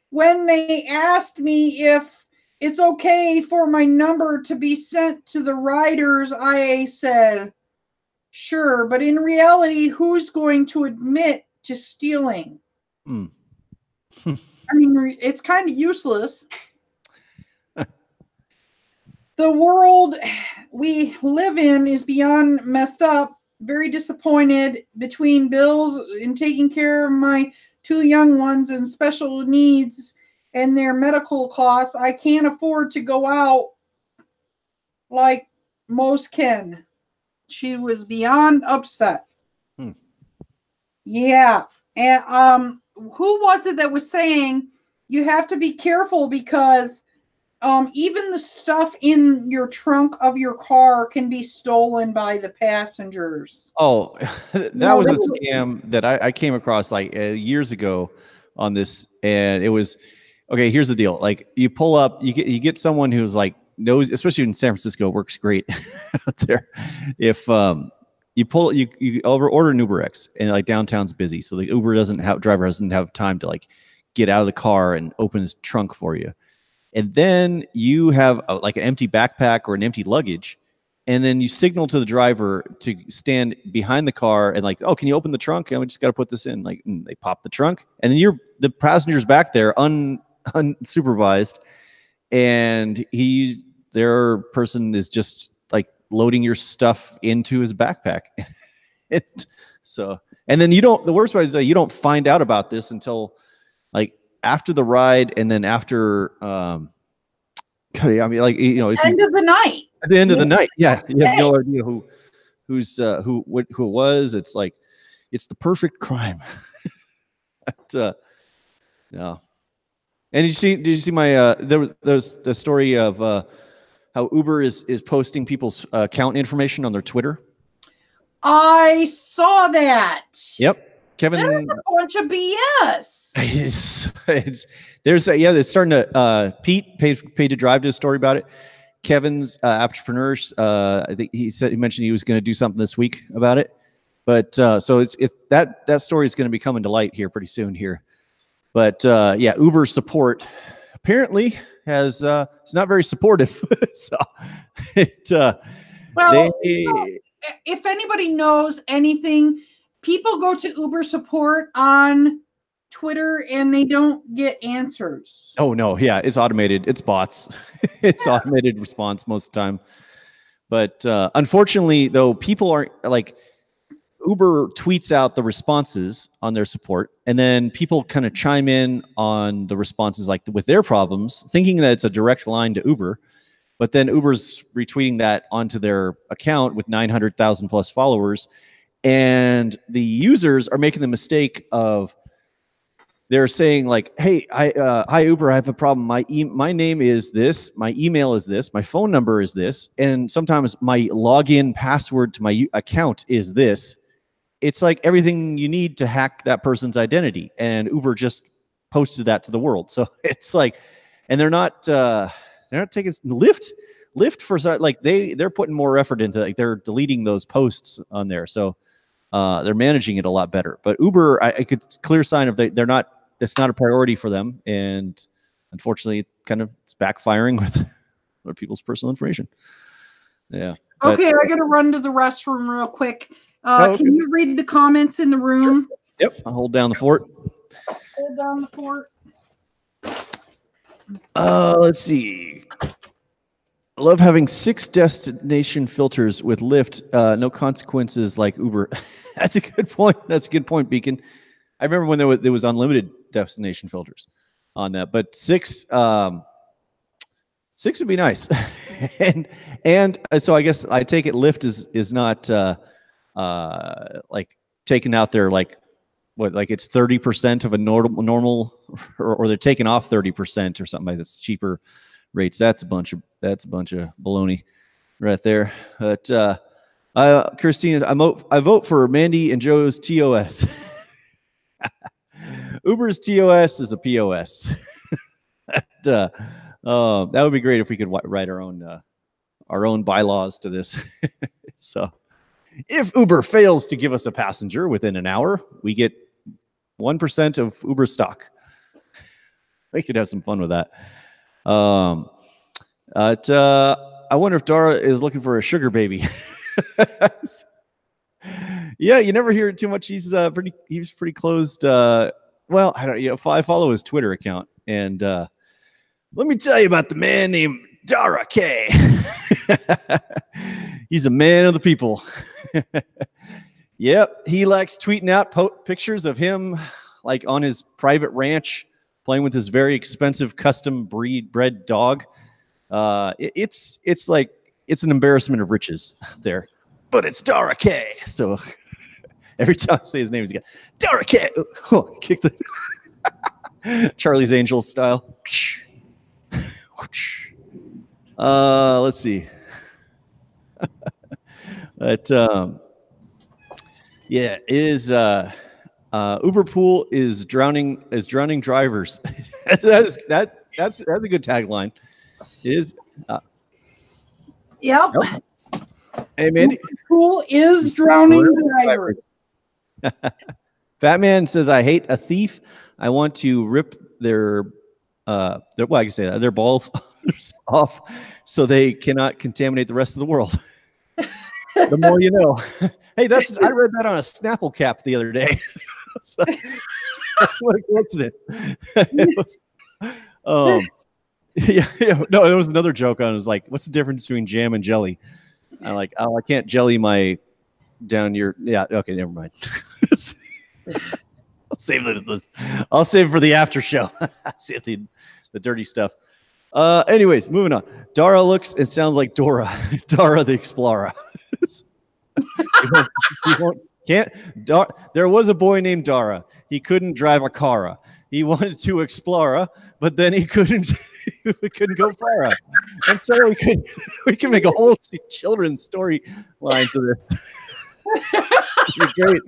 when they asked me if it's okay for my number to be sent to the riders, I said, sure, but in reality, who's going to admit to stealing? I mean, it's kind of useless. The world we live in is beyond messed up. Very disappointed between bills and taking care of my 2 young ones and special needs and their medical costs. I can't afford to go out like most can. She was beyond upset. Yeah. And who was it that was saying you have to be careful because even the stuff in your trunk of your car can be stolen by the passengers. Oh, that was a scam that I came across like years ago on this, and it was okay. Here's the deal: like you pull up, you get someone who's like knows, especially in San Francisco, works great out there. If you order an Uber X, and like downtown's busy, so the driver doesn't have time to like get out of the car and open his trunk for you, and then you have like an empty backpack or an empty luggage. And then you signal to the driver to stand behind the car and like, oh, can you open the trunk? And we just got to put this in. Like, and they pop the trunk, and then the passenger's back there unsupervised, and their person is just like loading your stuff into his backpack. And then the worst part is that you don't find out about this until like after the ride, and then after, I mean, like, you know, end of the night. At the end of the night, yeah, you have no idea who it was. It's like it's the perfect crime. But, yeah. And did you see my there's the story of how Uber is posting people's account information on their Twitter? I saw that. Yep. Kevin, there's a bunch of BS. It's starting to. Pete paid to drive to a story about it. Kevin's entrepreneurs. I think he mentioned he was going to do something this week about it. But so it's that story is going to be coming to light here pretty soon here. But yeah, Uber support apparently it's not very supportive. So if anybody knows anything, people go to Uber support on Twitter and they don't get answers. Oh no, yeah, it's automated. It's bots. It's automated response most of the time. But unfortunately, though, people aren't like Uber tweets out the responses on their support, and then people kind of chime in on the responses like with their problems, thinking that it's a direct line to Uber. But then Uber's retweeting that onto their account with 900,000 plus followers, and the users are making the mistake of they're saying like, "Hey, hi Uber, I have a problem. My name is this, my email is this, my phone number is this, and sometimes my login password to my account is this." It's like everything you need to hack that person's identity, and Uber just posted that to the world. So it's like, and they're not taking Lyft for like they're putting more effort into like they're deleting those posts on there. So they're managing it a lot better. But Uber, I could clear sign of they're not. It's not a priority for them, and unfortunately, it's backfiring with other people's personal information. Yeah. Okay, I got to run to the restroom real quick. Okay. Can you read the comments in the room? Yep. I'll hold down the fort. Hold down the fort. Let's see. I love having 6 destination filters with Lyft. No consequences like Uber. That's a good point. That's a good point, Beacon. I remember when there was unlimited destination filters on that, but 6 would be nice. and so I guess I take it Lyft is not like taking out their like it's 30% of a normal or they're taking off 30% or something like that's cheaper rates. That's a bunch of baloney right there. But Christine, I vote for Mandy and Joe's TOS. Uber's TOS is a POS. That would be great if we could write our own bylaws to this. So if Uber fails to give us a passenger within an hour, we get 1% of Uber stock. We could have some fun with that. I wonder if Dara is looking for a sugar baby. Yeah, you never hear it too much. He's pretty closed. Well, I don't. I follow his Twitter account, and let me tell you about the man named Dara K. He's a man of the people. Yep, he likes tweeting out pictures of him like on his private ranch playing with his very expensive custom bred dog. It's like it's an embarrassment of riches there, but it's Dara K. So every time I say his name, he's got Dara K. Oh, kick the Charlie's Angels style. Let's see. But yeah, is Uber pool is drowning drivers. That's a good tagline. It is. Yep. Hey, Mandy. Uber pool is drowning drivers. Batman says, "I hate a thief. I want to rip their well, I can say that, their balls off so they cannot contaminate the rest of the world." The more you know. Hey, I read that on a Snapple cap the other day. So, what a coincidence. No, it was another joke on it. Was like, what's the difference between jam and jelly? I'm like, oh, I can't jelly my down your okay, never mind. I'll save it for the after show. See the dirty stuff. Anyways, moving on. Dara looks and sounds like Dora. Dara the Explorer. There was a boy named Dara. He couldn't drive a car. He wanted to explore, but then he couldn't go far. And so we can make a whole children's story lines of this. Great.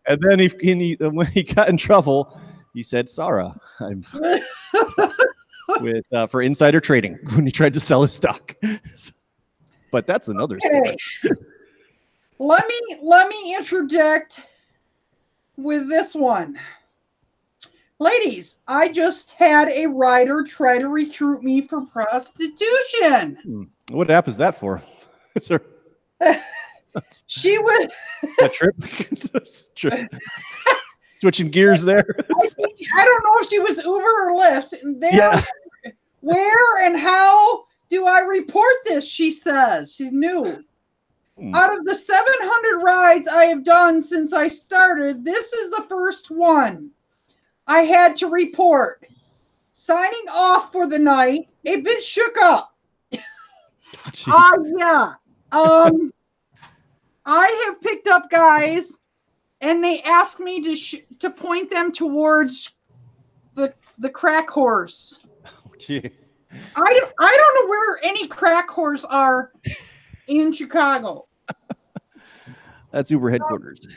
And then when he got in trouble, he said, "Sarah, I'm for insider trading," when he tried to sell his stock. But that's another story. Let me interject with this one. Ladies, I just had a rider try to recruit me for prostitution. What app is that for? She was a trip. Switching gears there. I don't know if she was Uber or Lyft. Where and how do I report this? She says she's new. Out of the 700 rides I have done since I started, this is the first one I had to report. Signing off for the night, a bit shook up. Yeah. I have picked up guys, and they ask me to point them towards the crack horse. Gee. I don't know where any crack horse are in Chicago. That's Uber headquarters.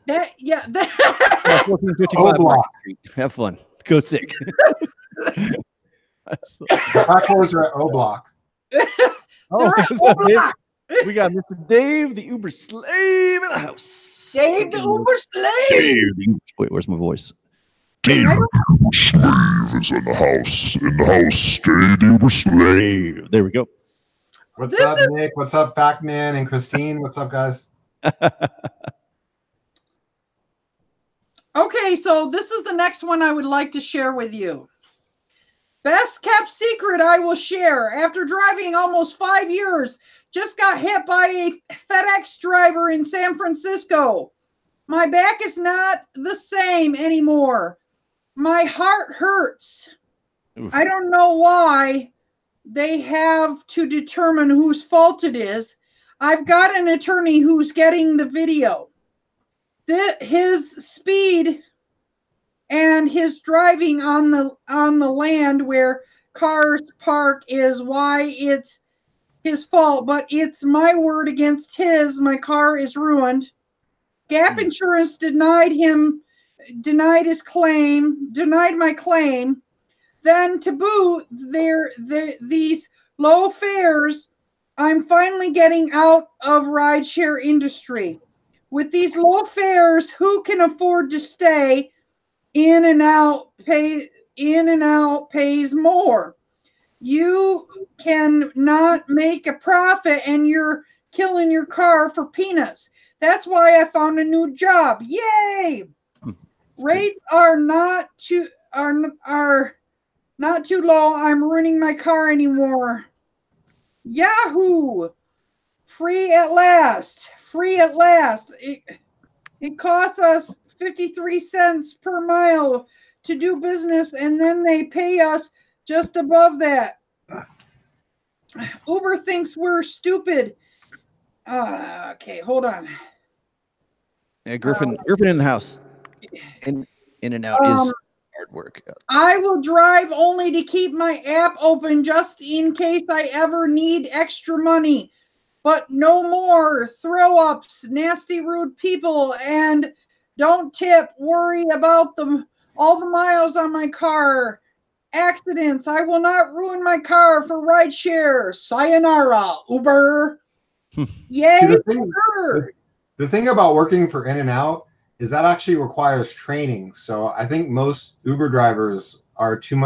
That 1455 Market Street. Have fun. Go sick. Crack horse are at O Block. We got Mr. Dave, the Uber slave, in the house. Dave, the Uber slave. Wait, where's my voice? Dave, the Uber slave is in the house. In the house. Dave, the Uber slave. There we go. What's up, Nick? What's up, Pac-Man and Christine? What's up, guys? Okay, so this is the next one I would like to share with you. Best kept secret I will share. After driving almost 5 years, just got hit by a FedEx driver in San Francisco. My back is not the same anymore. My heart hurts. Oof. I don't know why they have to determine whose fault it is. I've got an attorney who's getting the video. His speed and his driving on the land where cars park is why it's his fault, but it's my word against his. My car is ruined. Gap Insurance denied my claim. Then to boot, these low fares, I'm finally getting out of rideshare industry. With these low fares, who can afford to stay in and out pays more. You can not make a profit and you're killing your car for peanuts. That's why I found a new job. Yay! Rates are not too low. I'm ruining my car anymore. Yahoo! Free at last. Free at last. It costs us 53 cents per mile to do business, and then they pay us just above that. Uber thinks we're stupid. Okay, hold on. Yeah, Griffin in the house. In and out is hard work. I will drive only to keep my app open just in case I ever need extra money. but no more throw-ups, nasty, rude people, and don't tip. Worry about all the miles on my car. Accidents. I will not ruin my car for rideshare. Sayonara, Uber. Yay, See, Uber. the thing about working for In-N-Out is that actually requires training. So I think most Uber drivers are too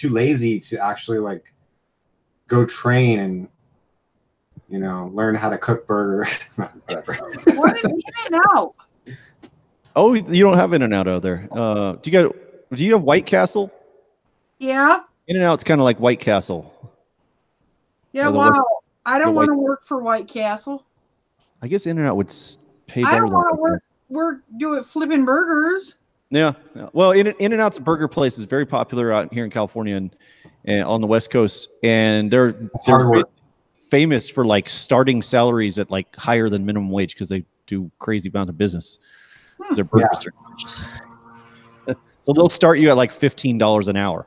lazy to actually like go train and learn how to cook burgers. Whatever. What is In-N-Out? Oh, you don't have In-N-Out out there. Do you have White Castle? Yeah. In-N-Out's kind of like White Castle. Yeah, wow. I don't want to work for White Castle. I guess In-N-Out would pay better. I don't want to do it flipping burgers. Yeah. Well, In-N-Out's burger place is very popular out here in California and on the West Coast, and they're famous for like starting salaries at like higher than minimum wage because they do crazy amount of business. Their burgers are delicious. So they'll start you at like $15 an hour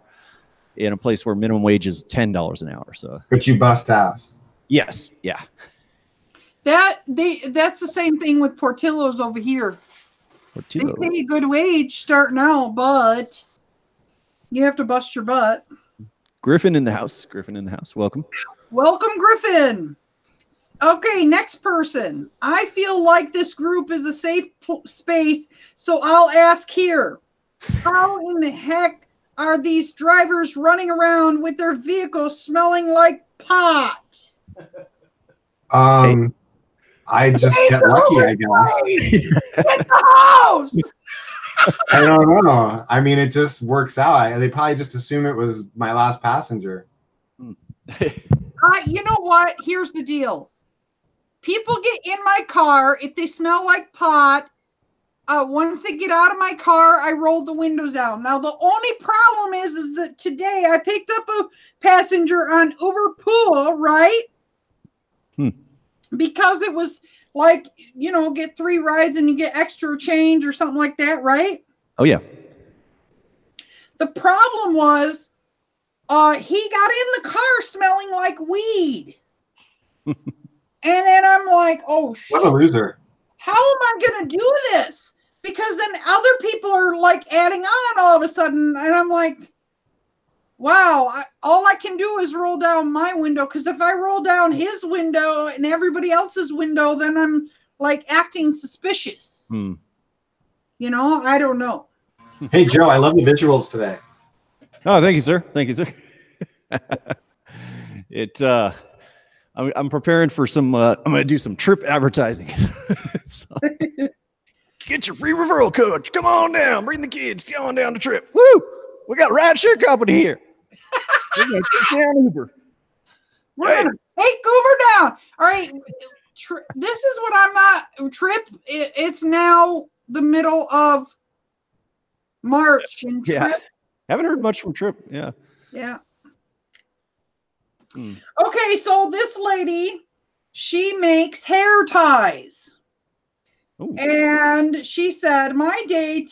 in a place where minimum wage is $10 an hour. So, but you bust ass. Yes. Yeah. That's the same thing with Portillo's over here. Portillo. They pay a good wage starting out, but you have to bust your butt. Griffin in the house. Griffin in the house. Welcome. Welcome, Griffin. Okay, next person. I feel like this group is a safe space, so I'll ask here. How in the heck are these drivers running around with their vehicles smelling like pot? I just get lucky, I guess. Get the house! I don't know. I mean, it just works out. They probably just assume it was my last passenger. You know what? Here's the deal. People get in my car if they smell like pot. Once they get out of my car, I roll the windows down. Now, the only problem is that today I picked up a passenger on Uber Pool, right? Because it was like, get 3 rides and you get extra change or something like that, right? Oh, yeah. The problem was he got in the car smelling like weed. And then I'm like, oh, shit. What a loser. How am I going to do this? Because then other people are like adding on all of a sudden. And I'm like, wow, all I can do is roll down my window. Because if I roll down his window and everybody else's window, then I'm like acting suspicious. I don't know. Hey, Joe, I love the visuals today. Oh, thank you, sir. Thank you, sir. I'm preparing for some. I'm going to do some trip advertising. So, get your free referral code. Come on down. Bring the kids. Come on down the trip. Woo! We got a rideshare company here. We're going to take down Uber. We're going to take Uber down. All right. This is what I'm not. Trip. It's now the middle of March. And Trip. Yeah. Haven't heard much from Trip. Yeah. Yeah. Okay, so this lady, she makes hair ties. Ooh. And she said, my day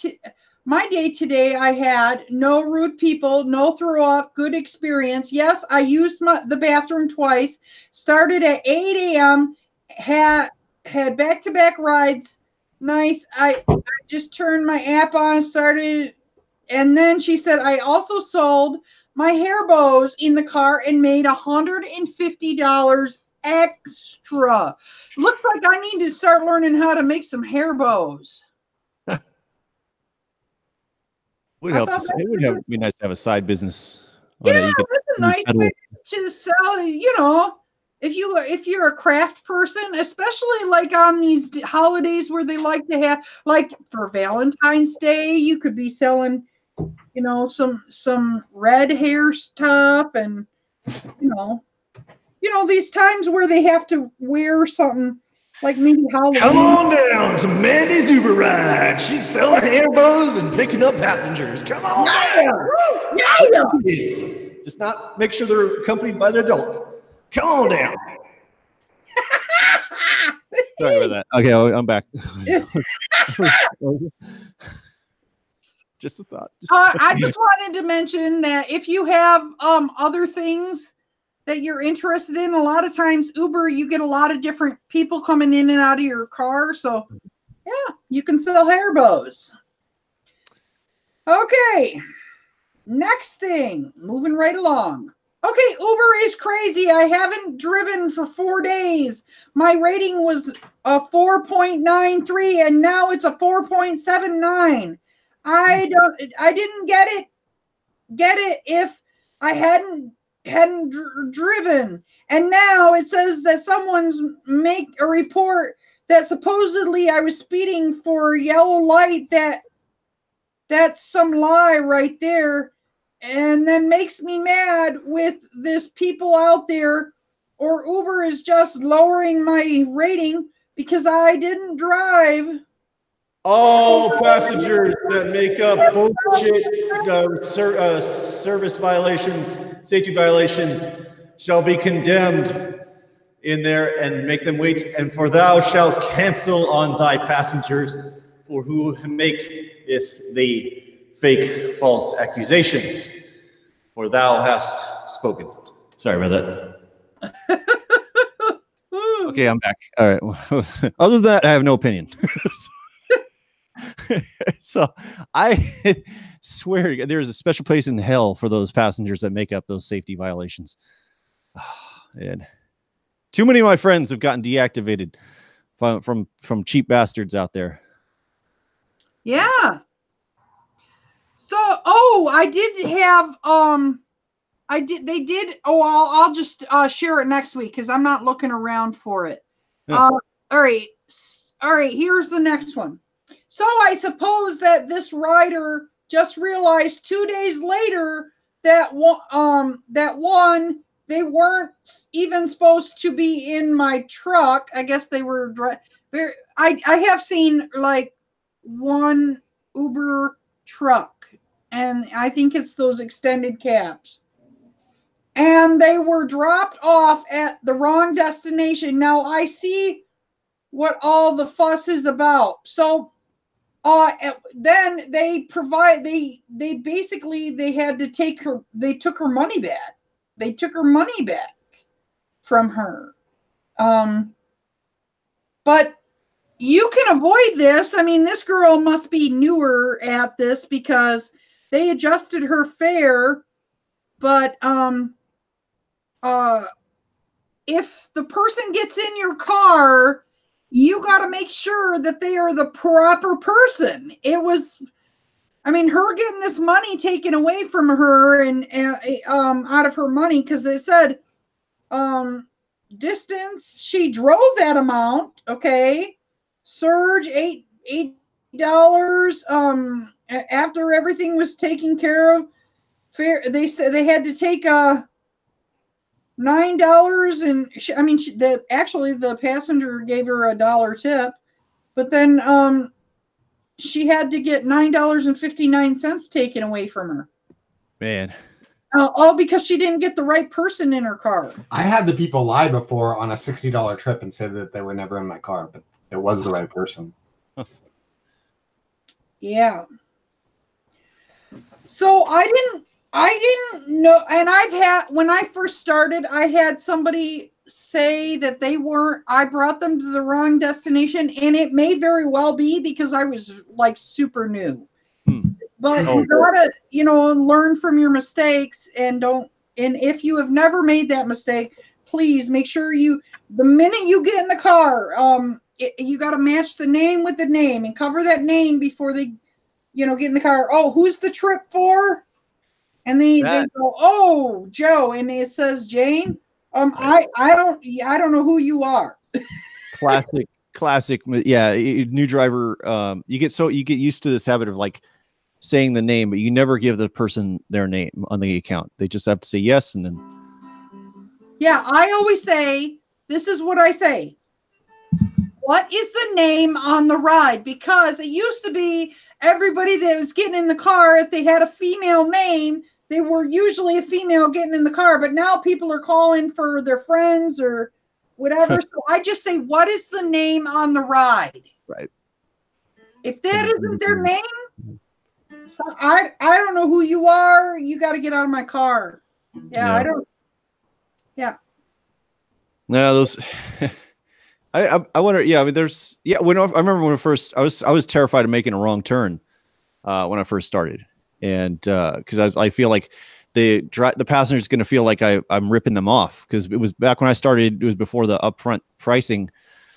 today, I had no rude people, no throw up, good experience. Yes, I used the bathroom twice, started at 8 a.m., had back-to-back rides. Nice. I just turned my app on, started, and then she said, I also sold my hair bows in the car and made $150 extra. Looks like I need to start learning how to make some hair bows. It would be nice to have a side business. Yeah, that's a nice way to sell. If you're a craft person, especially like on these holidays where they like to have, like for Valentine's Day, you could be selling some red hair stuff and, these times where they have to wear something like maybe Halloween. Come on down to Mandy's Uber ride. She's selling hair bows and picking up passengers. Come on down. Yeah. Just not make sure they're accompanied by an adult. Come on down. Sorry about that. Okay, I'm back. Just a thought. I just wanted to mention that if you have other things that you're interested in. A lot of times Uber, you get a lot of different people coming in and out of your car. So yeah, you can sell hair bows. Okay. Next thing, moving right along. Okay, Uber is crazy. I haven't driven for 4 days. My rating was a 4.93 and now it's a 4.79. I didn't get it if I hadn't driven. And now it says that someone's make a report that supposedly I was speeding for a yellow light. That's some lie right there. And then makes me mad with this people out there, or Uber is just lowering my rating because I didn't drive. All passengers that make up bullshit service violations, safety violations, shall be condemned in there and make them wait. And for thou shalt cancel on thy passengers, for who make if the fake false accusations. For thou hast spoken. Sorry about that. Okay, I'm back. All right. Other than that, I have no opinion. So I swear there's a special place in hell for those passengers that make up those safety violations. And too many of my friends have gotten deactivated from cheap bastards out there. Yeah. So, I did have they did. I'll just share it next week because I'm not looking around for it. Yeah. All right. Here's the next one. So I suppose that this rider just realized 2 days later that they weren't even supposed to be in my truck. I guess they were. I have seen like one Uber truck, and I think it's those extended cabs. And they were dropped off at the wrong destination. Now I see what all the fuss is about. So then they basically had to take her. They took her money back. They took her money back from her. But you can avoid this. I mean, this girl must be newer at this because they adjusted her fare. But if the person gets in your car, you got to make sure that they are the proper person. It was, I mean, her getting this money taken away from her and out of her money because it said distance. She drove that amount. Okay, surge $8. After everything was taken care of, fair. They said they had to take $9, and the passenger gave her $1 tip, but then she had to get $9.59 taken away from her. Man. All because she didn't get the right person in her car. I had the people lie before on a $60 trip and said that they were never in my car, but it was the right person. Yeah. So I didn't know, and when I first started, I had somebody say that I brought them to the wrong destination, and it may very well be because I was like super new. But you gotta, learn from your mistakes and if you have never made that mistake, please make sure the minute you get in the car, you got to match the name with the name and cover that name before they, get in the car. Oh, who's the trip for? And they go, oh, Joe. And it says Jane. I don't know who you are. Classic. Yeah. New driver. You get used to this habit of like saying the name, but you never give the person their name on the account. They just have to say yes. And then. Yeah. I always say, this is what I say. What is the name on the ride? Because it used to be everybody that was getting in the car, if they had a female name, they were usually a female getting in the car. But now people are calling for their friends or whatever. So I just say, what is the name on the ride? Right. If that isn't their name, I don't know who you are. You got to get out of my car. Yeah, I don't. Yeah. No, those. I wonder. Yeah, I mean, there's. Yeah, I remember when I was terrified of making a wrong turn when I first started, and because I feel like the passenger's going to feel like I'm ripping them off, because it was back when I started. It was before the upfront pricing,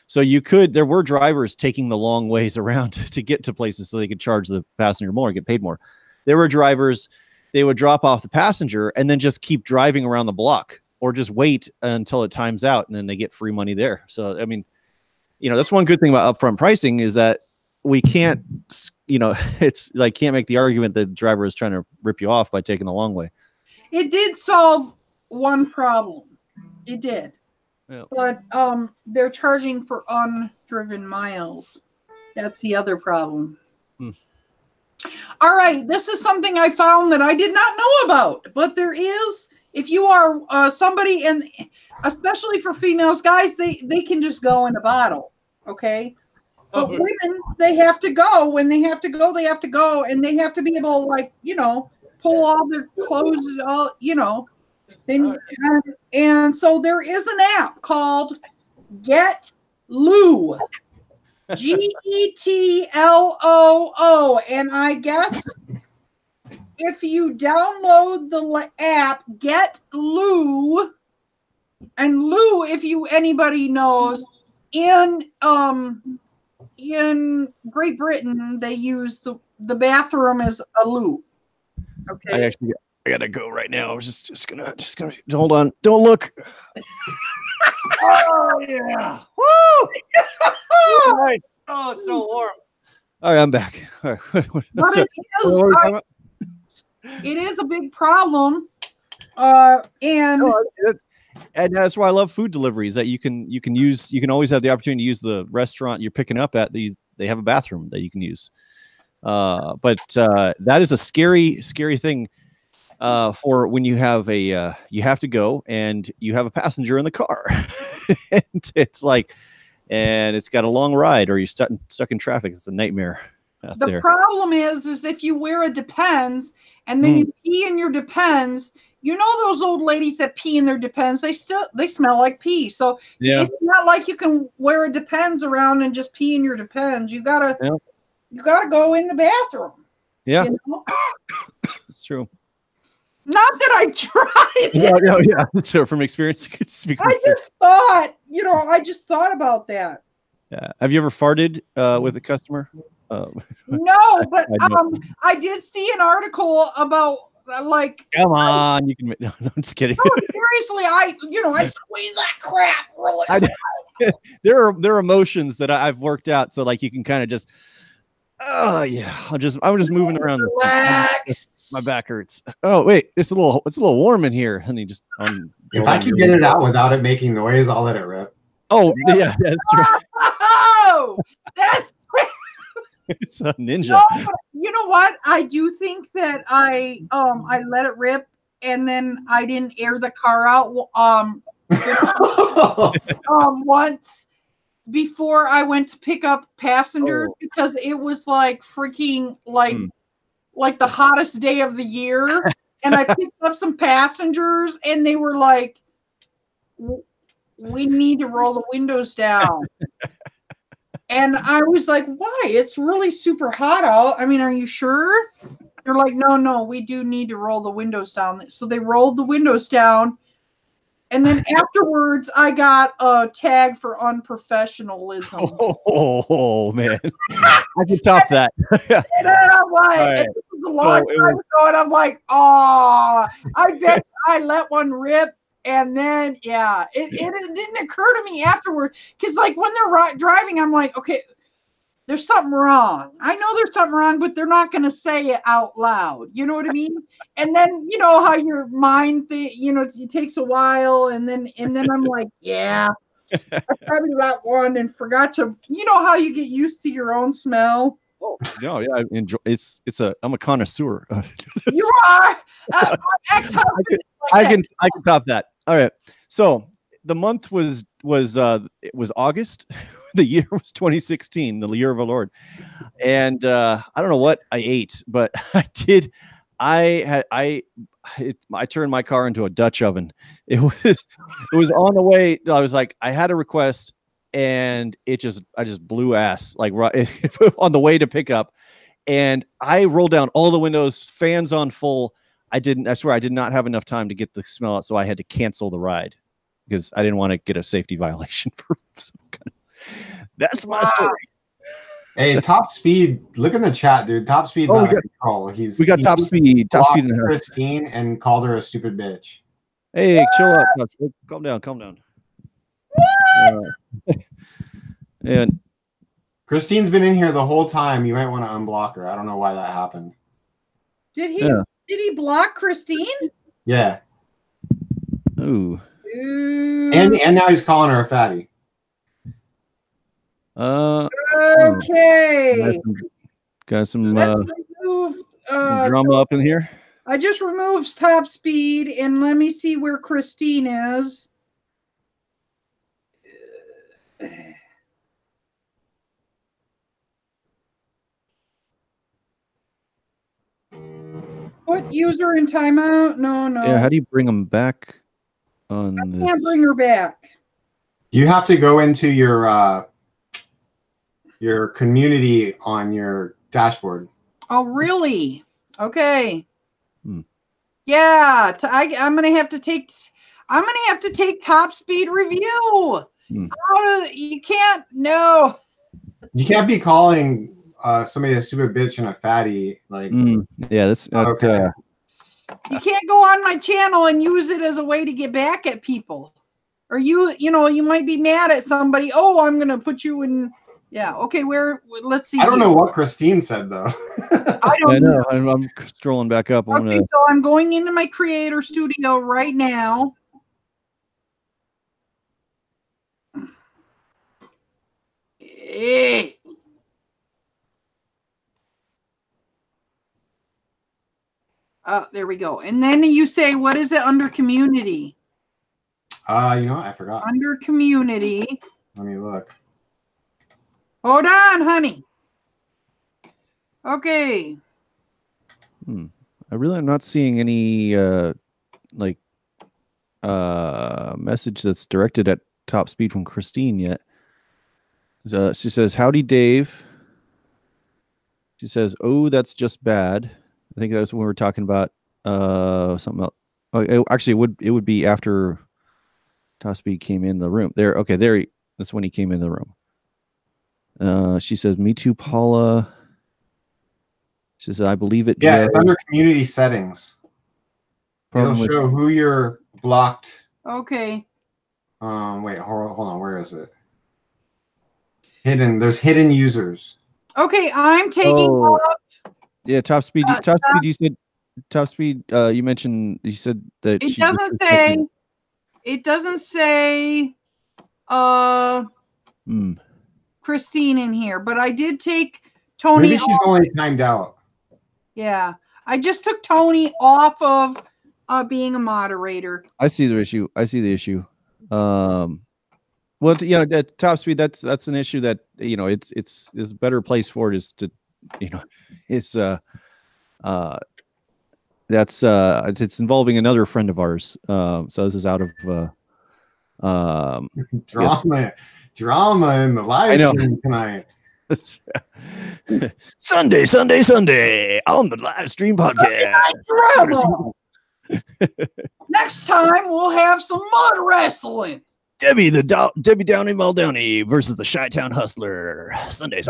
so there were drivers taking the long ways around to get to places so they could charge the passenger more, get paid more. There were drivers, they would drop off the passenger and then just keep driving around the block, or just wait until it times out and then they get free money there. So, I mean, that's one good thing about upfront pricing, is that we can't, it's like, can't make the argument that the driver is trying to rip you off by taking the long way. It did solve one problem. It did. Yeah. But they're charging for undriven miles. That's the other problem. All right, this is something I found that I did not know about, but there is, if you are somebody, and especially for females, guys, they can just go in a bottle, okay? But women, they have to go. When they have to go, they have to go, and they have to be able to, like, pull all their clothes, all, and so there is an app called Get Loo. GETLOO, and I guess if you download the app Get Loo, and Loo, if anybody knows, in Great Britain they use the bathroom as a loo. Okay. I gotta go right now. I was just gonna hold on. Don't look. Oh yeah! Woo! All right. Oh, it's so warm. All right, I'm back. All right. But it is a big problem, and that's why I love food deliveries. That you can always have the opportunity to use the restaurant you're picking up at. They have a bathroom that you can use. But that is a scary thing. For when you have you have to go and you have a passenger in the car, and it's like, and it's got a long ride, or you're stuck in traffic. It's a nightmare out there. The problem is if you wear a Depends and then you pee in your Depends, those old ladies that pee in their Depends, they smell like pee. So it's not like you can wear a Depends around and just pee in your Depends. You gotta go in the bathroom. Yeah, it's true. Not that I tried it. Yeah. So from experience, I just thought about that. Yeah. Have you ever farted with a customer? No, but I did see an article about like. Come on, you can. No, I'm just kidding. No, seriously, I squeeze that crap really. There are emotions that I've worked out, so like you can kind of just. Oh yeah, I'm just moving around. Relax. My back hurts. Oh wait, it's a little warm in here, and you just. If I can get it out without it making noise, I'll let it rip. Oh yeah, that's true. Oh, that's. It's a ninja. No, you know what? I do think that I let it rip, and then I didn't air the car out. Once. Before I went to pick up passengers, because it was like freaking like the hottest day of the year, and I picked up some passengers and they were like, we need to roll the windows down. And I was like, why? It's really super hot out. I mean, are you sure? They're like, no, we do need to roll the windows down. So they rolled the windows down. And then afterwards, I got a tag for unprofessionalism. Oh man, I can top that. And I'm like, this was a long time ago, and I'm like, I bet I let one rip. And then, it didn't occur to me afterward, because like when they're driving, I'm like, okay, there's something wrong. I know there's something wrong, but they're not going to say it out loud. You know what I mean? And then, you know how your mind, it takes a while. And then I'm like, I probably let one and forgot to, how you get used to your own smell. Oh, no, yeah, I enjoy. I'm a connoisseur. You are. My ex-husband I can top that. All right. So the month was August. The year was 2016, the year of our Lord. And I don't know what I ate, but I I turned my car into a Dutch oven. It was on the way. I was like, I had a request, and I just blew ass like right on the way to pick up, and I rolled down all the windows, fans on full. I swear I did not have enough time to get the smell out, so I had to cancel the ride because I didn't want to get a safety violation for some kind of. That's my story. Hey, Top Speed, look in the chat, dude. Top Speed's out of control. We got Top Speed. Top Speed in the house. Christine and called her a stupid bitch. Hey, chill out. Calm down. Calm down. What? And Christine's been in here the whole time. You might want to unblock her. I don't know why that happened. Did he block Christine? Yeah. Ooh. And now he's calling her a fatty. Okay. Got some remove, drama up in here. I just removed Top Speed, and let me see where Christine is. Put user in timeout. No. Yeah, how do you bring them back on I this? can't bring her back. You have to go into your community on your dashboard. Oh, really? Okay. Yeah, I'm gonna have to take Top Speed review. You can't. No. You can't be calling somebody a stupid bitch and a fatty. Like, yeah, that's okay. You can't go on my channel and use it as a way to get back at people. Or you might be mad at somebody. Oh, I'm gonna put you in. Yeah. Okay. Let's see. I don't know what Christine said though. I don't know. I'm scrolling back up. Okay, so I'm going into my creator studio right now. There we go. And then you say, what is it under community? You know what? I forgot. Under community. Let me look. Hold on, honey. Okay. I really am not seeing any message that's directed at Top Speed from Christine yet. She says, "Howdy, Dave." She says, "Oh, that's just bad." I think that was when we were talking about something else. Oh, actually, it would be after Top Speed came in the room. That's when he came in the room. She says, "Me too, Paula." She says, "I believe it." Yeah, Joe. it's under community settings. It'll show who you're blocked. Okay. Wait, hold on. Where is it? Hidden. There's hidden users. Okay, I'm taking off. Yeah, Top Speed. Top Speed. You said Top Speed. You mentioned. You said that It doesn't say. It doesn't say. Christine in here, but I did take Tony. Maybe she's only timed out. Yeah, I just took Tony off of being a moderator. I see the issue. Well, Top Speed. That's an issue that it's a better place for it is to, it's it's involving another friend of ours. So this is out of drama in the live stream tonight. Sunday on the live stream podcast. Next time we'll have some mud wrestling. Debbie Downey Muldowney versus the Chi-Town Hustler. Sunday.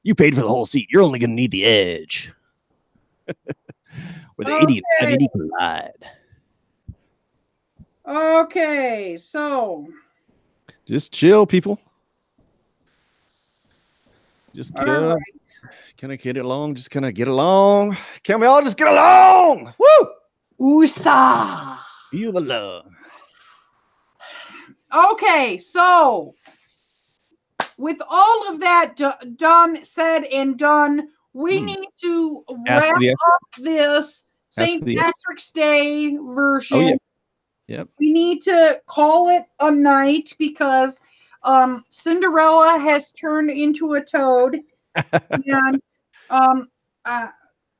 You paid for the whole seat. You're only going to need the edge. Where the 80 and 80 collide. Okay, so. Just chill, people. Just right. Can I get along? Just can I get along? Can we all just get along? Woo! USA. Feel the love. Okay, so with all of that said and done, we need to wrap up this St. Patrick's Day version. Oh, yeah. Yep. We need to call it a night because Cinderella has turned into a toad. And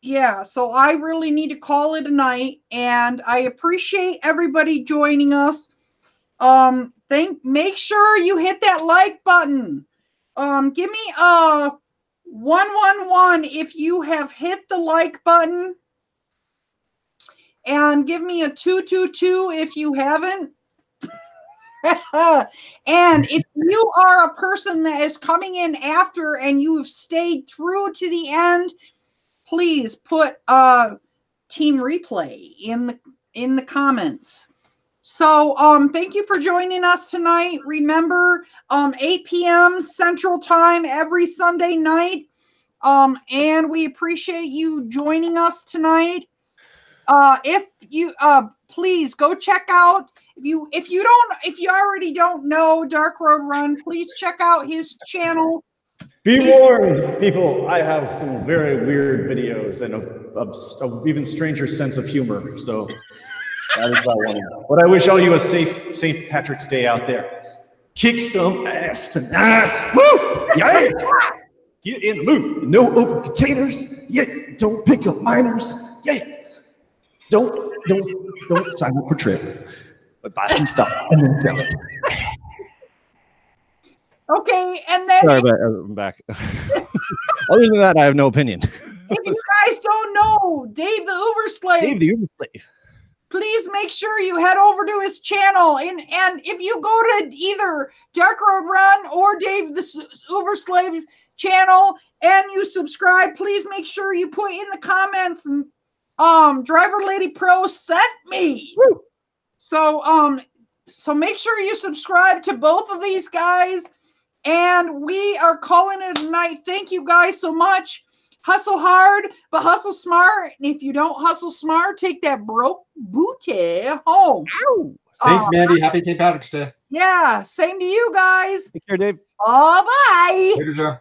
yeah, so I really need to call it a night, and I appreciate everybody joining us. Make sure you hit that like button. Give me a 111 if you have hit the like button, and give me a 222 if you haven't. And if you are a person that is coming in after and you've stayed through to the end, please put team replay in the comments. So thank you for joining us tonight. Remember, 8 p.m. Central Time every Sunday night. And we appreciate you joining us tonight. If you please go check out, if you already don't know Dark Road Run, please check out his channel. Be warned, people, I have some very weird videos and a even stranger sense of humor. So that is what I want. But I wish all you a safe St. Patrick's Day out there. Kick some ass tonight. Woo! Yeah! Get in the mood. No open containers. Yeah. Don't pick up minors. Yeah. Don't sign up for trip. But buy some stuff and then sell it. Okay, and then Sorry, but I'm back. Other than that, I have no opinion. If you guys don't know Dave the Uber Slave, Dave the Uber Slave, please make sure you head over to his channel. And if you go to either Dark Road Run or Dave the Uber Slave channel and you subscribe, please make sure you put in the comments, Driver Lady Pro sent me. Woo. So make sure you subscribe to both of these guys. And we are calling it a night. Thank you guys so much. Hustle hard, but hustle smart. And if you don't hustle smart, take that broke booty home. Ow. Thanks, Mandy. Happy St. Patrick's Day. Yeah, same to you guys. Take care, Dave. Bye-bye. Later, Joe.